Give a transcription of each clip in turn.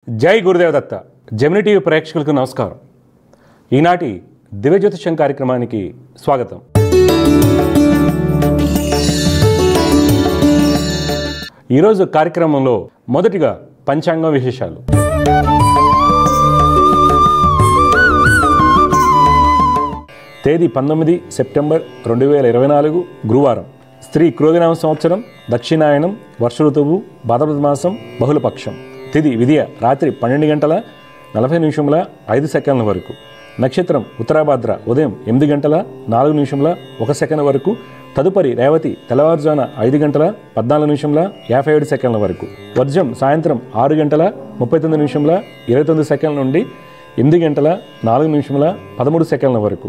జై గురుదేవ దత్త Gemini TV ప్రేక్షకులకు నమస్కారం. ఈనాటి దివ్య జ్యోతిషం కార్యక్రమానికి స్వాగతం. ఈరోజు కార్యక్రమంలో మొదటిగా పంచాంగం విశేషాలు. తేదీ 19 సెప్టెంబర్ 2024 గురువారం. స్త్రీ క్రోధినామ సంవత్సరం, దక్షిణాయనం, వర్ష ఋతువు, భాద్రపద మాసం, బహుళపక్షం. తిథి విధియ రాత్రి 12:40 వరకు. నక్షత్రం ఉత్తరాభాద్ర ఉదయం 8:04 వరకు. తదుపరి రేవతి తెల్లవారుజామున 5:14:57 వరకు. వర్జం సాయంత్రం 6:39:29 నుండి 8:04:13 వరకు.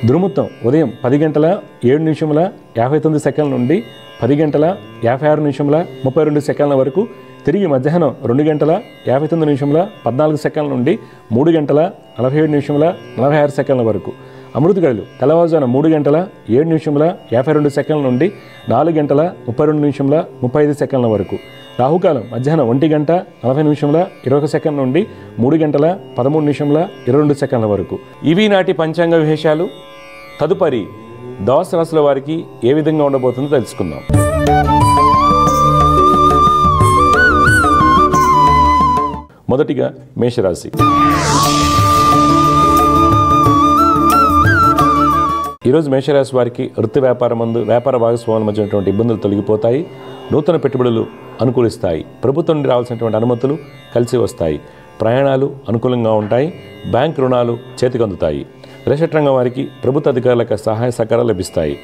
దుర్ముహూర్తం ఉదయం 10:07:59 నుండి 10:56:32 వరకు. తిరిగి మధ్యాహ్నం 2:59:14 నుండి 3:47:46 వరకు. అమృత గడియలు తెల్లవారుజామున 3:07:52 నుండి 4:32:35 వరకు. రాహుకాలం మధ్యాహ్నం 1:40:21 నుండి 3:13:22 వరకు. ఇవి నాటి పంచాంగ విశేషాలు. తదుపరి ద్వాదశ రాశుల వారికి ఏ విధంగా ఉండబోతుందో తెలుసుకుందాం. మొదటిగా మేషరాశి. ఈరోజు మేషరాశి వారికి వృత్తి వ్యాపారం మందు వ్యాపార భాగస్వాముల మధ్య ఉన్నటువంటి ఇబ్బందులు తొలగిపోతాయి. నూతన పెట్టుబడులు అనుకూలిస్తాయి. ప్రభుత్వం నుండి రావాల్సినటువంటి అనుమతులు కలిసి వస్తాయి. ప్రయాణాలు అనుకూలంగా ఉంటాయి. బ్యాంక్ రుణాలు చేతికందుతాయి. రేషన్ రంగం వారికి ప్రభుత్వ అధికారులకు సహాయ సహకారాలు లభిస్తాయి.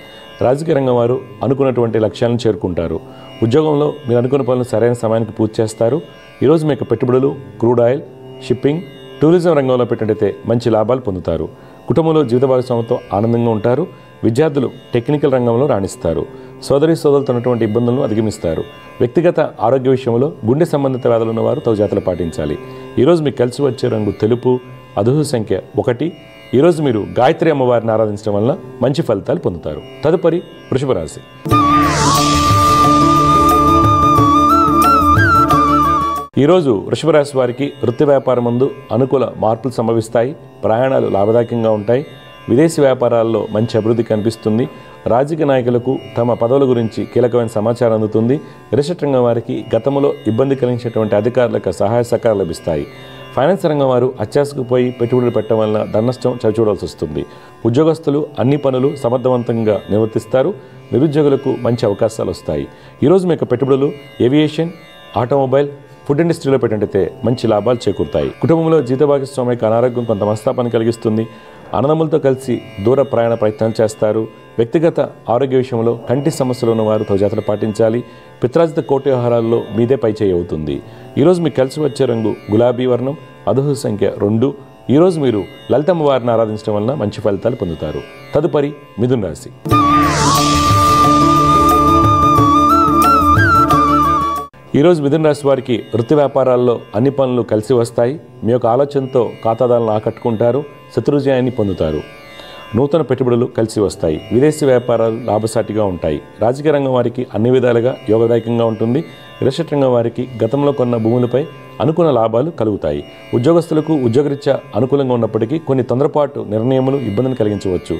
రాజకీయ రంగం వారు అనుకున్నటువంటి లక్ష్యాలను చేరుకుంటారు. ఉద్యోగంలో మీరు అనుకున్న పనులు సరైన సమయానికి పూర్తి చేస్తారు. ఈరోజు మీకు పెట్టుబడులు, క్రూడ్ ఆయిల్, షిప్పింగ్, టూరిజం రంగంలో పెట్టినట్టయితే మంచి లాభాలు పొందుతారు. కుటుంబంలో జీవిత భాగస్వామితో ఆనందంగా ఉంటారు. విద్యార్థులు టెక్నికల్ రంగంలో రాణిస్తారు. సోదరులతో ఉన్నటువంటి ఇబ్బందులను అధిగమిస్తారు. వ్యక్తిగత ఆరోగ్య విషయంలో గుండె సంబంధిత వ్యాధులు ఉన్నవారు తగు జాగ్రత్తలు పాటించాలి. ఈరోజు మీకు కలిసి వచ్చే రంగు తెలుపు. అదృష్ట సంఖ్య 1. ఈరోజు మీరు గాయత్రి అమ్మవారిని ఆరాధించడం వల్ల మంచి ఫలితాలు పొందుతారు. తదుపరి వృషభ రాశి. ఈరోజు వృషభ రాశి వారికి వృత్తి వ్యాపారం ముందు అనుకూల మార్పులు సంభవిస్తాయి. ప్రయాణాలు లాభదాయకంగా ఉంటాయి. విదేశీ వ్యాపారాల్లో మంచి అభివృద్ధి కనిపిస్తుంది. రాజకీయ నాయకులకు తమ పదవుల గురించి కీలకమైన సమాచారం అందుతుంది. రిషట్ రంగం వారికి గతంలో ఇబ్బంది కలిగించేటువంటి అధికారులకు సహాయ సహకారాలు లభిస్తాయి. ఫైనాన్స్ రంగం వారు అత్యాశకు పోయి పెట్టుబడులు పెట్టడం వలన ధననష్టం చవిచూడాల్సి వస్తుంది. ఉద్యోగస్తులు అన్ని పనులు సమర్థవంతంగా నిర్వర్తిస్తారు. నిరుద్యోగులకు మంచి అవకాశాలు వస్తాయి. ఈరోజు మీకు పెట్టుబడులు ఏవియేషన్, ఆటోమొబైల్, ఫుడ్ ఇండస్ట్రీలో పెట్టినట్టయితే మంచి లాభాలు చేకూరుతాయి. కుటుంబంలో జీవిత భాగస్వామికి అనారోగ్యం కొంత మనస్తాపాన్ని కలిగిస్తుంది. అన్నదమ్ములతో కలిసి దూర ప్రయాణ ప్రయత్నాలు చేస్తారు. వ్యక్తిగత ఆరోగ్య విషయంలో కంటి సమస్యలు ఉన్నవారు తగు జాగ్రత్తలు పాటించాలి. పిత్రాజిత కోటి వ్యవహారాల్లో మీదే పైచేయి అవుతుంది. ఈరోజు మీకు కలిసి వచ్చే రంగు గులాబీ వర్ణం. అదృష్ట సంఖ్య 2. ఈరోజు మీరు లలితమ్మ వారిని ఆరాధించడం వలన మంచి ఫలితాలు పొందుతారు. తదుపరి మిథున రాశి. ఈరోజు మిథున రాశి వారికి వృత్తి వ్యాపారాల్లో అన్ని పనులు కలిసి వస్తాయి. మీ యొక్క ఆలోచనతో ఖాతాదారులను ఆకట్టుకుంటారు. శత్రుజయాన్ని పొందుతారు. నూతన పెట్టుబడులు కలిసి వస్తాయి. విదేశీ వ్యాపారాలు లాభసాటిగా ఉంటాయి. రాజకీయ రంగం వారికి అన్ని విధాలుగా యోగదాయకంగా ఉంటుంది. రిషట్ రంగం వారికి గతంలో కొన్న భూములపై అనుకున్న లాభాలు కలుగుతాయి. ఉద్యోగస్తులకు ఉద్యోగరీత్యా అనుకూలంగా ఉన్నప్పటికీ కొన్ని తొందరపాటు నిర్ణయములు ఇబ్బందిని కలిగించవచ్చు.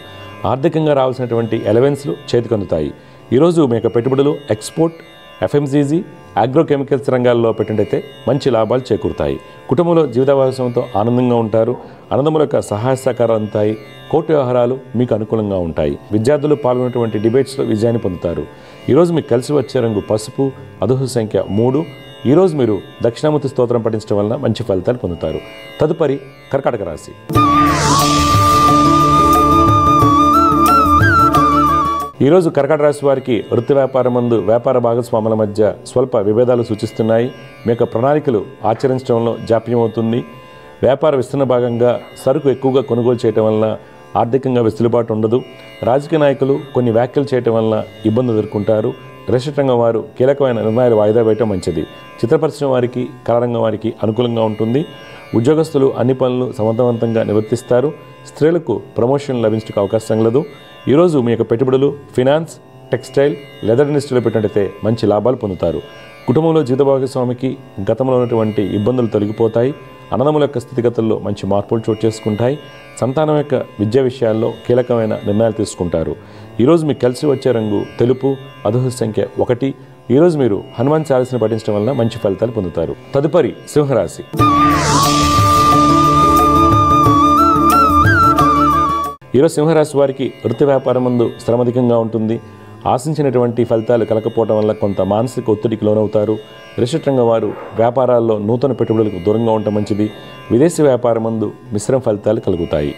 ఆర్థికంగా రావాల్సినటువంటి అలవెన్స్లు చేతికందుతాయి. ఈరోజు మీ యొక్క పెట్టుబడులు ఎక్స్పోర్ట్, ఎఫ్ఎంసీజీ, అగ్రోకెమికల్స్ రంగాల్లో పెట్టినట్టయితే మంచి లాభాలు చేకూరుతాయి. కుటుంబంలో జీవిత భాగస్వామితో ఆనందంగా ఉంటారు. అన్నదమ్ముల యొక్క సహాయ సహకారాలు అందుతాయి. కోర్టు వ్యవహారాలు మీకు అనుకూలంగా ఉంటాయి. విద్యార్థులు పాల్గొన్నటువంటి డిబేట్స్లో విజయాన్ని పొందుతారు. ఈరోజు మీకు కలిసి వచ్చే రంగు పసుపు. అదృష్ట సంఖ్య 3. ఈరోజు మీరు దక్షిణామూర్తి స్తోత్రం పఠించడం వలన మంచి ఫలితాలు పొందుతారు. తదుపరి కర్కాటక రాశి. ఈరోజు కర్కాటక రాశి వారికి వృత్తి వ్యాపారం మందు వ్యాపార భాగస్వాముల మధ్య స్వల్ప విభేదాలు సూచిస్తున్నాయి. మీ యొక్క ప్రణాళికలు ఆచరించడంలో జాప్యం అవుతుంది. వ్యాపార విస్తరణ భాగంగా సరుకు ఎక్కువగా కొనుగోలు చేయడం వలన ఆర్థికంగా వెసులుబాటు ఉండదు. రాజకీయ నాయకులు కొన్ని వ్యాఖ్యలు చేయడం వలన ఇబ్బందులు ఎదుర్కొంటారు. రేషన్ రంగం వారు కీలకమైన నిర్ణయాలు వాయిదా వేయటం మంచిది. చిత్ర పరిశ్రమ వారికి, కళారంగం వారికి అనుకూలంగా ఉంటుంది. ఉద్యోగస్తులు అన్ని పనులు సమర్థవంతంగా నిర్వర్తిస్తారు. స్త్రీలకు ప్రమోషన్ లభించడానికి అవకాశం లేదు. ఈరోజు మీ యొక్క పెట్టుబడులు ఫినాన్స్, టెక్స్టైల్, లెదర్ ఇండస్ట్రీలో పెట్టినట్టయితే మంచి లాభాలు పొందుతారు. కుటుంబంలో జీవిత భాగస్వామికి గతంలో ఉన్నటువంటి ఇబ్బందులు తొలగిపోతాయి. అన్నదమ్ముల యొక్క స్థితిగతుల్లో మంచి మార్పులు చోటు చేసుకుంటాయి. సంతానం యొక్క విద్యా విషయాల్లో కీలకమైన నిర్ణయాలు తీసుకుంటారు. ఈరోజు మీకు కలిసి వచ్చే రంగు తెలుపు, అదృష్ట సంఖ్య 1. ఈరోజు మీరు హనుమాన్ చాలీసాను పఠించడం వల్ల మంచి ఫలితాలు పొందుతారు. తదుపరి సింహరాశి. ఈరోజు సింహరాశి వారికి వృత్తి వ్యాపారం ముందు శ్రమ అధికంగా ఉంటుంది. ఆశించినటువంటి ఫలితాలు కలకపోవడం వల్ల కొంత మానసిక ఒత్తిడికి లోనవుతారు. రిజిస్టర్ రంగం వారు వ్యాపారాల్లో నూతన పెట్టుబడులకు దూరంగా ఉండటం మంచిది. విదేశీ వ్యాపారం ముందు మిశ్రమ ఫలితాలు కలుగుతాయి.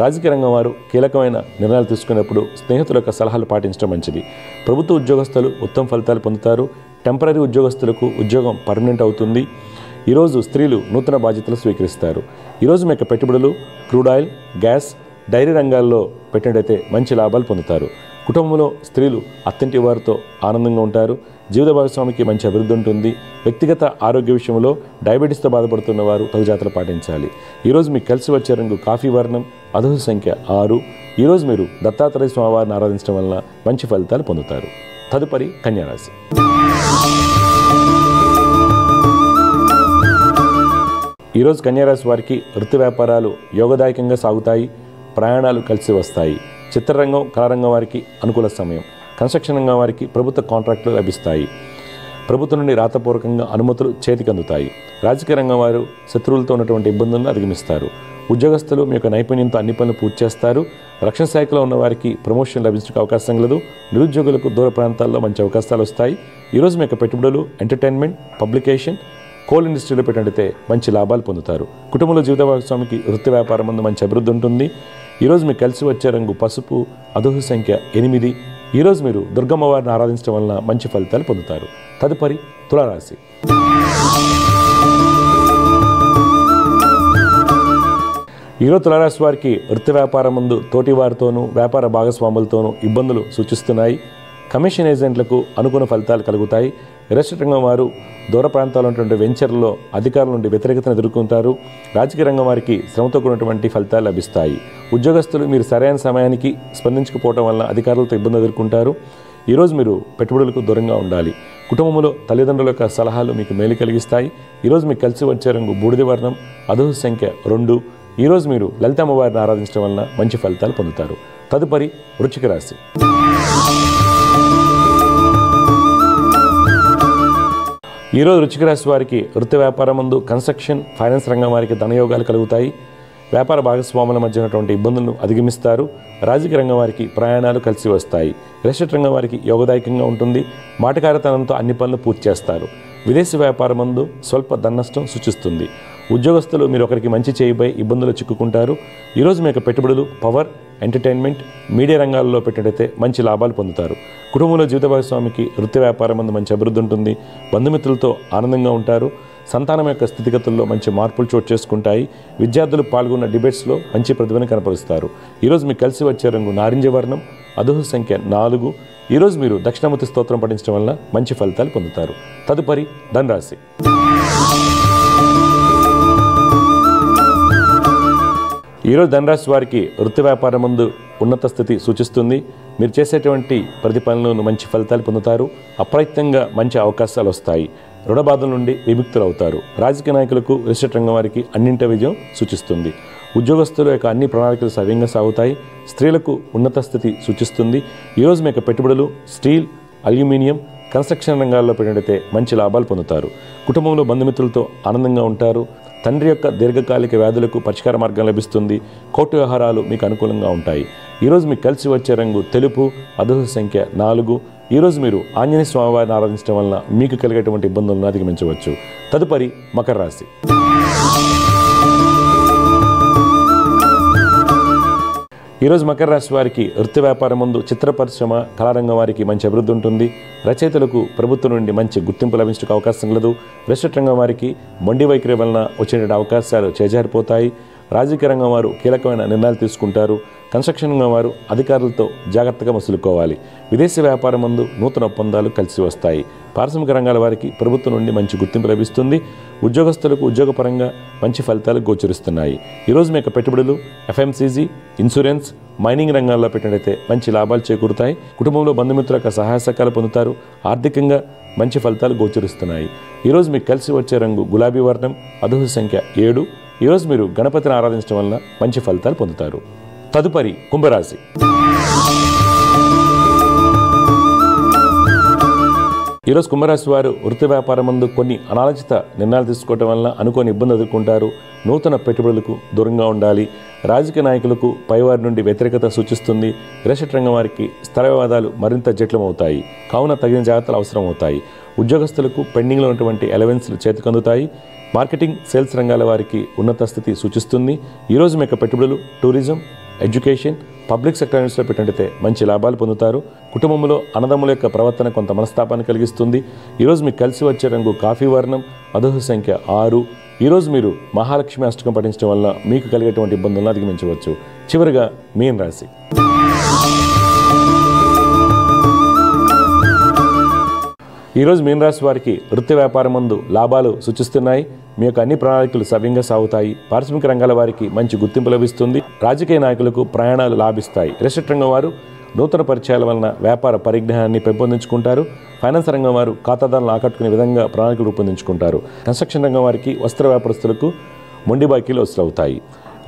రాజకీయ రంగం వారు కీలకమైన నిర్ణయాలు తీసుకున్నప్పుడు స్నేహితుల యొక్క సలహాలు పాటించడం మంచిది. ప్రభుత్వ ఉద్యోగస్తులు ఉత్తమ ఫలితాలు పొందుతారు. టెంపరీ ఉద్యోగస్తులకు ఉద్యోగం పర్మనెంట్ అవుతుంది. ఈరోజు స్త్రీలు నూతన బాధ్యతలు స్వీకరిస్తారు. ఈరోజు మీ యొక్క పెట్టుబడులు క్రూడ్ ఆయిల్, గ్యాస్, డైరీ రంగాల్లో పెట్టినట్టయితే మంచి లాభాలు పొందుతారు. కుటుంబంలో స్త్రీలు అత్తింటి వారితో ఆనందంగా ఉంటారు. జీవిత భాగస్వామికి మంచి అభివృద్ధి ఉంటుంది. వ్యక్తిగత ఆరోగ్య విషయంలో డయాబెటీస్తో బాధపడుతున్న వారు తగు జాగ్రత్తలు పాటించాలి. ఈరోజు మీకు కలిసి వచ్చే రంగు కాఫీ వర్ణం, అదృష్ట సంఖ్య 6. ఈరోజు మీరు దత్తాత్రేయ స్వామివారిని ఆరాధించడం వల్ల మంచి ఫలితాలు పొందుతారు. తదుపరి కన్యారాశి. ఈరోజు కన్యారాశి వారికి వృత్తి వ్యాపారాలు యోగదాయకంగా సాగుతాయి. ప్రయాణాలు కలిసి వస్తాయి. చిత్రరంగం, కళారంగం వారికి అనుకూల సమయం. కన్స్ట్రక్షన్ రంగం వారికి ప్రభుత్వ కాంట్రాక్టులు లభిస్తాయి. ప్రభుత్వం నుండి రాతపూర్వకంగా అనుమతులు చేతికి అందుతాయి. రాజకీయ రంగం వారు శత్రువులతో ఉన్నటువంటి ఇబ్బందులను అధిగమిస్తారు. ఉద్యోగస్తులు మీ యొక్క నైపుణ్యంతో అన్ని పనులు పూర్తి చేస్తారు. రక్షణ శాఖలో ఉన్న వారికి ప్రమోషన్ లభించడానికి అవకాశం లేదు. నిరుద్యోగులకు దూర ప్రాంతాల్లో మంచి అవకాశాలు వస్తాయి. ఈరోజు మీ యొక్క పెట్టుబడులు ఎంటర్టైన్మెంట్, పబ్లికేషన్, కోల్ ఇండస్ట్రీలో పెట్టినట్టయితే మంచి లాభాలు పొందుతారు. కుటుంబంలో జీవిత భాగస్వామికి వృత్తి వ్యాపారం ముందు మంచి అభివృద్ధి ఉంటుంది. ఈరోజు మీకు కలిసి వచ్చే రంగు పసుపు, అదృష్ట సంఖ్య 8. ఈరోజు మీరు దుర్గమ్మ వారిని ఆరాధించడం వలన మంచి ఫలితాలు పొందుతారు. తదుపరి తులారాశి. ఈరోజు తులారాశి వారికి వృత్తి వ్యాపారం ముందు తోటి వారితోనూ వ్యాపార భాగస్వాములతోనూ ఇబ్బందులు సూచిస్తున్నాయి. కమిషన్ ఏజెంట్లకు అనుకున్న ఫలితాలు కలుగుతాయి. రిజిస్టర్ రంగం వారు దూర ప్రాంతాల్లో ఉన్నటువంటి వెంచర్లలో అధికారుల నుండి వ్యతిరేకతను ఎదుర్కొంటారు. రాజకీయ రంగం వారికి శ్రమతో కూడినటువంటి ఫలితాలు లభిస్తాయి. ఉద్యోగస్తులు మీరు సరైన సమయానికి స్పందించకపోవడం వల్ల అధికారులతో ఇబ్బంది ఎదుర్కొంటారు. ఈరోజు మీరు పెట్టుబడులకు దూరంగా ఉండాలి. కుటుంబంలో తల్లిదండ్రుల యొక్క సలహాలు మీకు మేలు కలిగిస్తాయి. ఈరోజు మీకు కలిసి వచ్చే రంగు బూడిద వర్ణం, అదృష్ట సంఖ్య 2. ఈరోజు మీరు లలితమ్మ వారిని ఆరాధించడం వలన మంచి ఫలితాలు పొందుతారు. తదుపరి వృశ్చిక రాశి. ఈరోజు వృశ్చిక రాశి వారికి వృత్తి వ్యాపారం ముందు కన్స్ట్రక్షన్, ఫైనాన్స్ రంగం వారికి ధనయోగాలు కలుగుతాయి. వ్యాపార భాగస్వాముల మధ్య ఉన్నటువంటి ఇబ్బందులను అధిగమిస్తారు. రాజకీయ రంగం వారికి ప్రయాణాలు కలిసి వస్తాయి. రిజిస్టర్ రంగం వారికి యోగదాయకంగా ఉంటుంది. మాటకారితనంతో అన్ని పనులు పూర్తి చేస్తారు. విదేశీ వ్యాపారం ముందు స్వల్ప ధననష్టం సూచిస్తుంది. ఉద్యోగస్తులు మీరు ఒకరికి మంచి చేయబోయి ఇబ్బందులు చిక్కుకుంటారు. ఈరోజు మీ యొక్క పెట్టుబడులు పవర్, ఎంటర్టైన్మెంట్, మీడియా రంగాల్లో పెట్టినట్టయితే మంచి లాభాలు పొందుతారు. కుటుంబంలో జీవిత భాగస్వామికి వృత్తి వ్యాపారం ముందు మంచి అభివృద్ధి ఉంటుంది. బంధుమిత్రులతో ఆనందంగా ఉంటారు. సంతానం యొక్క స్థితిగతుల్లో మంచి మార్పులు చోటు చేసుకుంటాయి. విద్యార్థులు పాల్గొన్న డిబేట్స్లో మంచి ప్రతిభను కనపరుస్తారు. ఈరోజు మీకు కలిసి వచ్చే రంగు నారింజ వర్ణం, అదృష్ట సంఖ్య 4. ఈరోజు మీరు దక్షిణామూర్తి స్తోత్రం పఠించడం వల్ల మంచి ఫలితాలు పొందుతారు. తదుపరి ధనురాశి. ఈరోజు ధనురాశి వారికి వృత్తి వ్యాపారం ముందు ఉన్నత స్థితి సూచిస్తుంది. మీరు చేసేటువంటి ప్రతి పనులను మంచి ఫలితాలు పొందుతారు. అప్రయత్నంగా మంచి అవకాశాలు వస్తాయి. రుణ బాధల నుండి విముక్తులు అవుతారు. రాజకీయ నాయకులకు రిజిస్టర్ రంగం వారికి అన్నింటి విజయం సూచిస్తుంది. ఉద్యోగస్తుల యొక్క అన్ని ప్రణాళికలు సవ్యంగా సాగుతాయి. స్త్రీలకు ఉన్నత స్థితి సూచిస్తుంది. ఈరోజు మీ యొక్క పెట్టుబడులు స్టీల్, అల్యూమినియం, కన్స్ట్రక్షన్ రంగాల్లో పెట్టినట్టయితే మంచి లాభాలు పొందుతారు. కుటుంబంలో బంధుమిత్రులతో ఆనందంగా ఉంటారు. తండ్రి యొక్క దీర్ఘకాలిక వ్యాధులకు పరిష్కార మార్గం లభిస్తుంది. కోర్టు వ్యవహారాలు మీకు అనుకూలంగా ఉంటాయి. ఈరోజు మీకు కలిసి వచ్చే రంగు తెలుపు, అదృష్ట సంఖ్య 4. ఈరోజు మీరు ఆంజనేయ స్వామివారిని ఆరాధించడం వలన మీకు కలిగేటువంటి ఇబ్బందులను అధిగమించవచ్చు. తదుపరి మకర రాశి. ఈరోజు మకర రాశి వారికి వృత్తి వ్యాపారం ముందు చిత్ర పరిశ్రమ, కళారంగం వారికి మంచి అభివృద్ధి ఉంటుంది. రచయితలకు ప్రభుత్వం నుండి మంచి గుర్తింపు లభించడానికి అవకాశం లేదు. రిజిస్టర్ రంగం వారికి మొండి వైఖరి వలన వచ్చే అవకాశాలు చేజారిపోతాయి. రాజకీయ రంగం వారు కీలకమైన నిర్ణయాలు తీసుకుంటారు. కన్స్ట్రక్షన్ రంగం వారు అధికారులతో జాగ్రత్తగా మసులుకోవాలి. విదేశీ వ్యాపారం ముందు నూతన ఒప్పందాలు కలిసి వస్తాయి. పారిశ్రామిక రంగాల వారికి ప్రభుత్వం నుండి మంచి గుర్తింపు లభిస్తుంది. ఉద్యోగస్తులకు ఉద్యోగపరంగా మంచి ఫలితాలు గోచరిస్తున్నాయి. ఈరోజు మీ యొక్క పెట్టుబడులు ఎఫ్ఎంసీజీ, ఇన్సూరెన్స్, మైనింగ్ రంగాల్లో పెట్టినట్లయితే మంచి లాభాలు చేకూరుతాయి. కుటుంబంలో బంధుమిత్రుల యొక్క సహాయ సహకారాలు పొందుతారు. ఆర్థికంగా మంచి ఫలితాలు గోచరిస్తున్నాయి. ఈరోజు మీకు కలిసి వచ్చే రంగు గులాబీ వర్ణం, అదృష్ట సంఖ్య 7. ఈరోజు మీరు గణపతిని ఆరాధించడం వలన మంచి ఫలితాలు పొందుతారు. తదుపరి కుంభరాశి. ఈరోజు కుంభరాశి వారు వృత్తి వ్యాపారం ముందు కొన్ని అనాలోచిత నిర్ణయాలు తీసుకోవడం వలన అనుకోని ఇబ్బంది ఎదుర్కొంటారు. నూతన పెట్టుబడులకు దూరంగా ఉండాలి. రాజకీయ నాయకులకు పైవారి నుండి వ్యతిరేకత సూచిస్తుంది. రియల్ ఎస్టేట్ రంగం వారికి స్థల వివాదాలు మరింత జటిలమవుతాయి. కావున తగిన జాగ్రత్తలు అవసరం అవుతాయి. ఉద్యోగస్తులకు పెండింగ్లో ఉన్నటువంటి అలవెన్స్లు చేతికందుతాయి. మార్కెటింగ్, సేల్స్ రంగాల వారికి ఉన్నత స్థితి సూచిస్తుంది. ఈరోజు మీ యొక్క పెట్టుబడులు టూరిజం, ఎడ్యుకేషన్, పబ్లిక్ సెక్టర్ యూనిట్స్లో పెట్టినట్టయితే మంచి లాభాలు పొందుతారు. కుటుంబంలో అన్నదమ్ముల యొక్క ప్రవర్తన కొంత మనస్తాపాన్ని కలిగిస్తుంది. ఈరోజు మీకు కలిసి వచ్చే రంగు కాఫీ వర్ణం, అదృష్ట సంఖ్య 6. ఈరోజు మీరు మహాలక్ష్మి అష్టకం పఠించడం వల్ల మీకు కలిగేటువంటి ఇబ్బందులను అధిగమించవచ్చు. చివరిగా మీన రాశి. ఈరోజు మీన రాశి వారికి వృత్తి వ్యాపారం ముందు లాభాలు సూచిస్తున్నాయి. మీ యొక్క అన్ని ప్రణాళికలు సవ్యంగా సాగుతాయి. పారిశ్రామిక రంగాల వారికి మంచి గుర్తింపు లభిస్తుంది. రాజకీయ నాయకులకు ప్రయాణాలు లాభిస్తాయి. రియల్ ఎస్టేట్ రంగం వారు నూతన పరిచయాల వలన వ్యాపార పరిజ్ఞానాన్ని పెంపొందించుకుంటారు. ఫైనాన్స్ రంగం వారు ఖాతాదారులను ఆకట్టుకునే విధంగా ప్రణాళికలు రూపొందించుకుంటారు. కన్స్ట్రక్షన్ రంగం వారికి వస్త్ర వ్యాపారస్తులకు మొండి బాకీలు వసూలవుతాయి.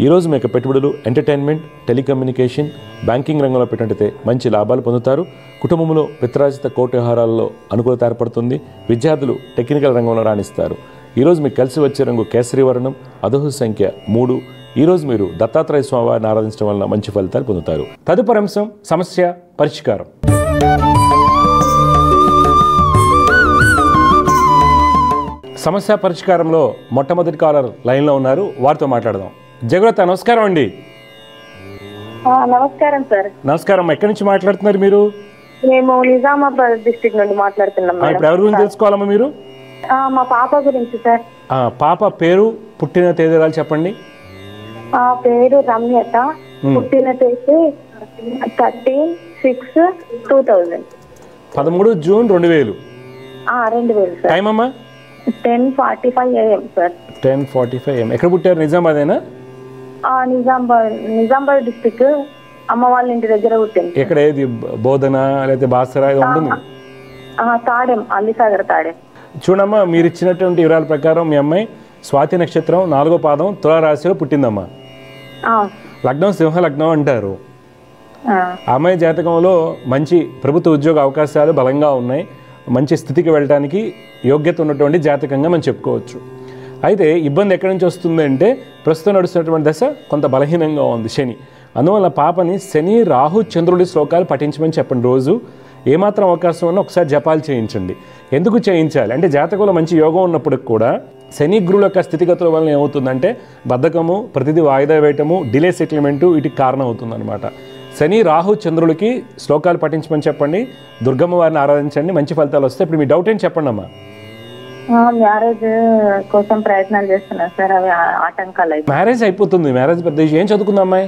ఈరోజు మీ యొక్క పెట్టుబడులు ఎంటర్టైన్మెంట్, టెలికమ్యూనికేషన్, బ్యాంకింగ్ రంగంలో పెట్టినట్టయితే మంచి లాభాలు పొందుతారు. కుటుంబంలో పిత్రాజిత కోర్టు వ్యవహారాల్లో అనుకూలత ఏర్పడుతుంది. విద్యార్థులు టెక్నికల్ రంగంలో రాణిస్తారు. ఈరోజు మీకు కలిసి వచ్చే రంగు కేసరి వర్ణం, అదృష్ట సంఖ్య 3. ఈరోజు మీరు దత్తాత్రేయ స్వామివారిని ఆరాధించడం వలన మంచి ఫలితాలు పొందుతారు. తదుపరి అంశం సమస్య పరిష్కారం. సమస్య పరిష్కారంలో మొట్టమొదటి కాలర్ లైన్లో ఉన్నారు. వారితో మాట్లాడదాం. జగరత, నమస్కారం అండి. నమస్కారం సార్. నమస్కారం. ఎక్కడి నుంచి మాట్లాడుతున్నారు మీరు? మేము నిజామాబాద్ డిస్ట్రిక్ట్ నుండి మాట్లాడుతున్నాం. ఇప్పుడు ఎవరి గురించి తెలుసుకోవాలమ్మా మీరు? మా పాప గురించి సార్. పాప పేరు, పుట్టిన తేదీరాలు చెప్పండి. పేరు రమ్యత, పుట్టిన తేదీ 13/6/2000. 13 జూన్ 2000. 2000 సార్. టైం అమ్మా? 10:45 AM సార్. 10:45 AM. ఎక్కడ పుట్టారు? నిజామాబాదేనా? నిజామాబాద్ డిస్ట్రిక్ట్, అమ్మ వాళ్ళ ఇంటి దగ్గర పుట్టింది. ఎక్కడ? ఏది, బోధన లేకపోతే బాసరా ఇది ఉంటుంది? తాడేం, అల్లిసాగర్ తాడేం. చూడమ్మా, మీరు ఇచ్చినటువంటి వివరాల ప్రకారం మీ అమ్మాయి స్వాతి నక్షత్రం 4వ పాదం తులారాశిలో పుట్టిందమ్మా. లగ్నం సింహ లగ్నం అంటారు. అమ్మాయి జాతకంలో మంచి ప్రభుత్వ ఉద్యోగ అవకాశాలు బలంగా ఉన్నాయి. మంచి స్థితికి వెళ్ళడానికి యోగ్యత ఉన్నటువంటి జాతకంగా మనం చెప్పుకోవచ్చు. అయితే ఇబ్బంది ఎక్కడి నుంచి వస్తుంది అంటే, ప్రస్తుతం నడుస్తున్నటువంటి దశ కొంత బలహీనంగా ఉంది శని. అందువల్ల పాపని శని, రాహు, చంద్రుడి శ్లోకాలు పఠించమని చెప్పండి. రోజు ఏమాత్రం అవకాశం ఉన్నా ఒకసారి జపాలు చేయించండి. ఎందుకు చేయించాలి అంటే, జాతకంలో మంచి యోగం ఉన్నప్పటికి కూడా శని గురువుల యొక్క స్థితిగతుల వలన ఏమవుతుందంటే బద్ధకము, ప్రతిదీ వాయిదా వేయటము, డిలే సెటిల్మెంటు వీటికి కారణం అవుతుందన్నమాట. శని, రాహు, చంద్రుడికి శ్లోకాలు పఠించమని చెప్పండి. దుర్గమ్మ వారిని ఆరాధించండి, మంచి ఫలితాలు వస్తాయి. ఇప్పుడు మీ డౌట్ ఏంటి చెప్పండి అమ్మా. మ్యారేజ్ కోసం ప్రయత్నాలు చేస్తున్నారు సార్, అవి ఆటంకాలు. మ్యారేజ్ అయిపోతుంది. మ్యారేజ్ పెద్ద ఏం చదువుకుంది అమ్మాయి?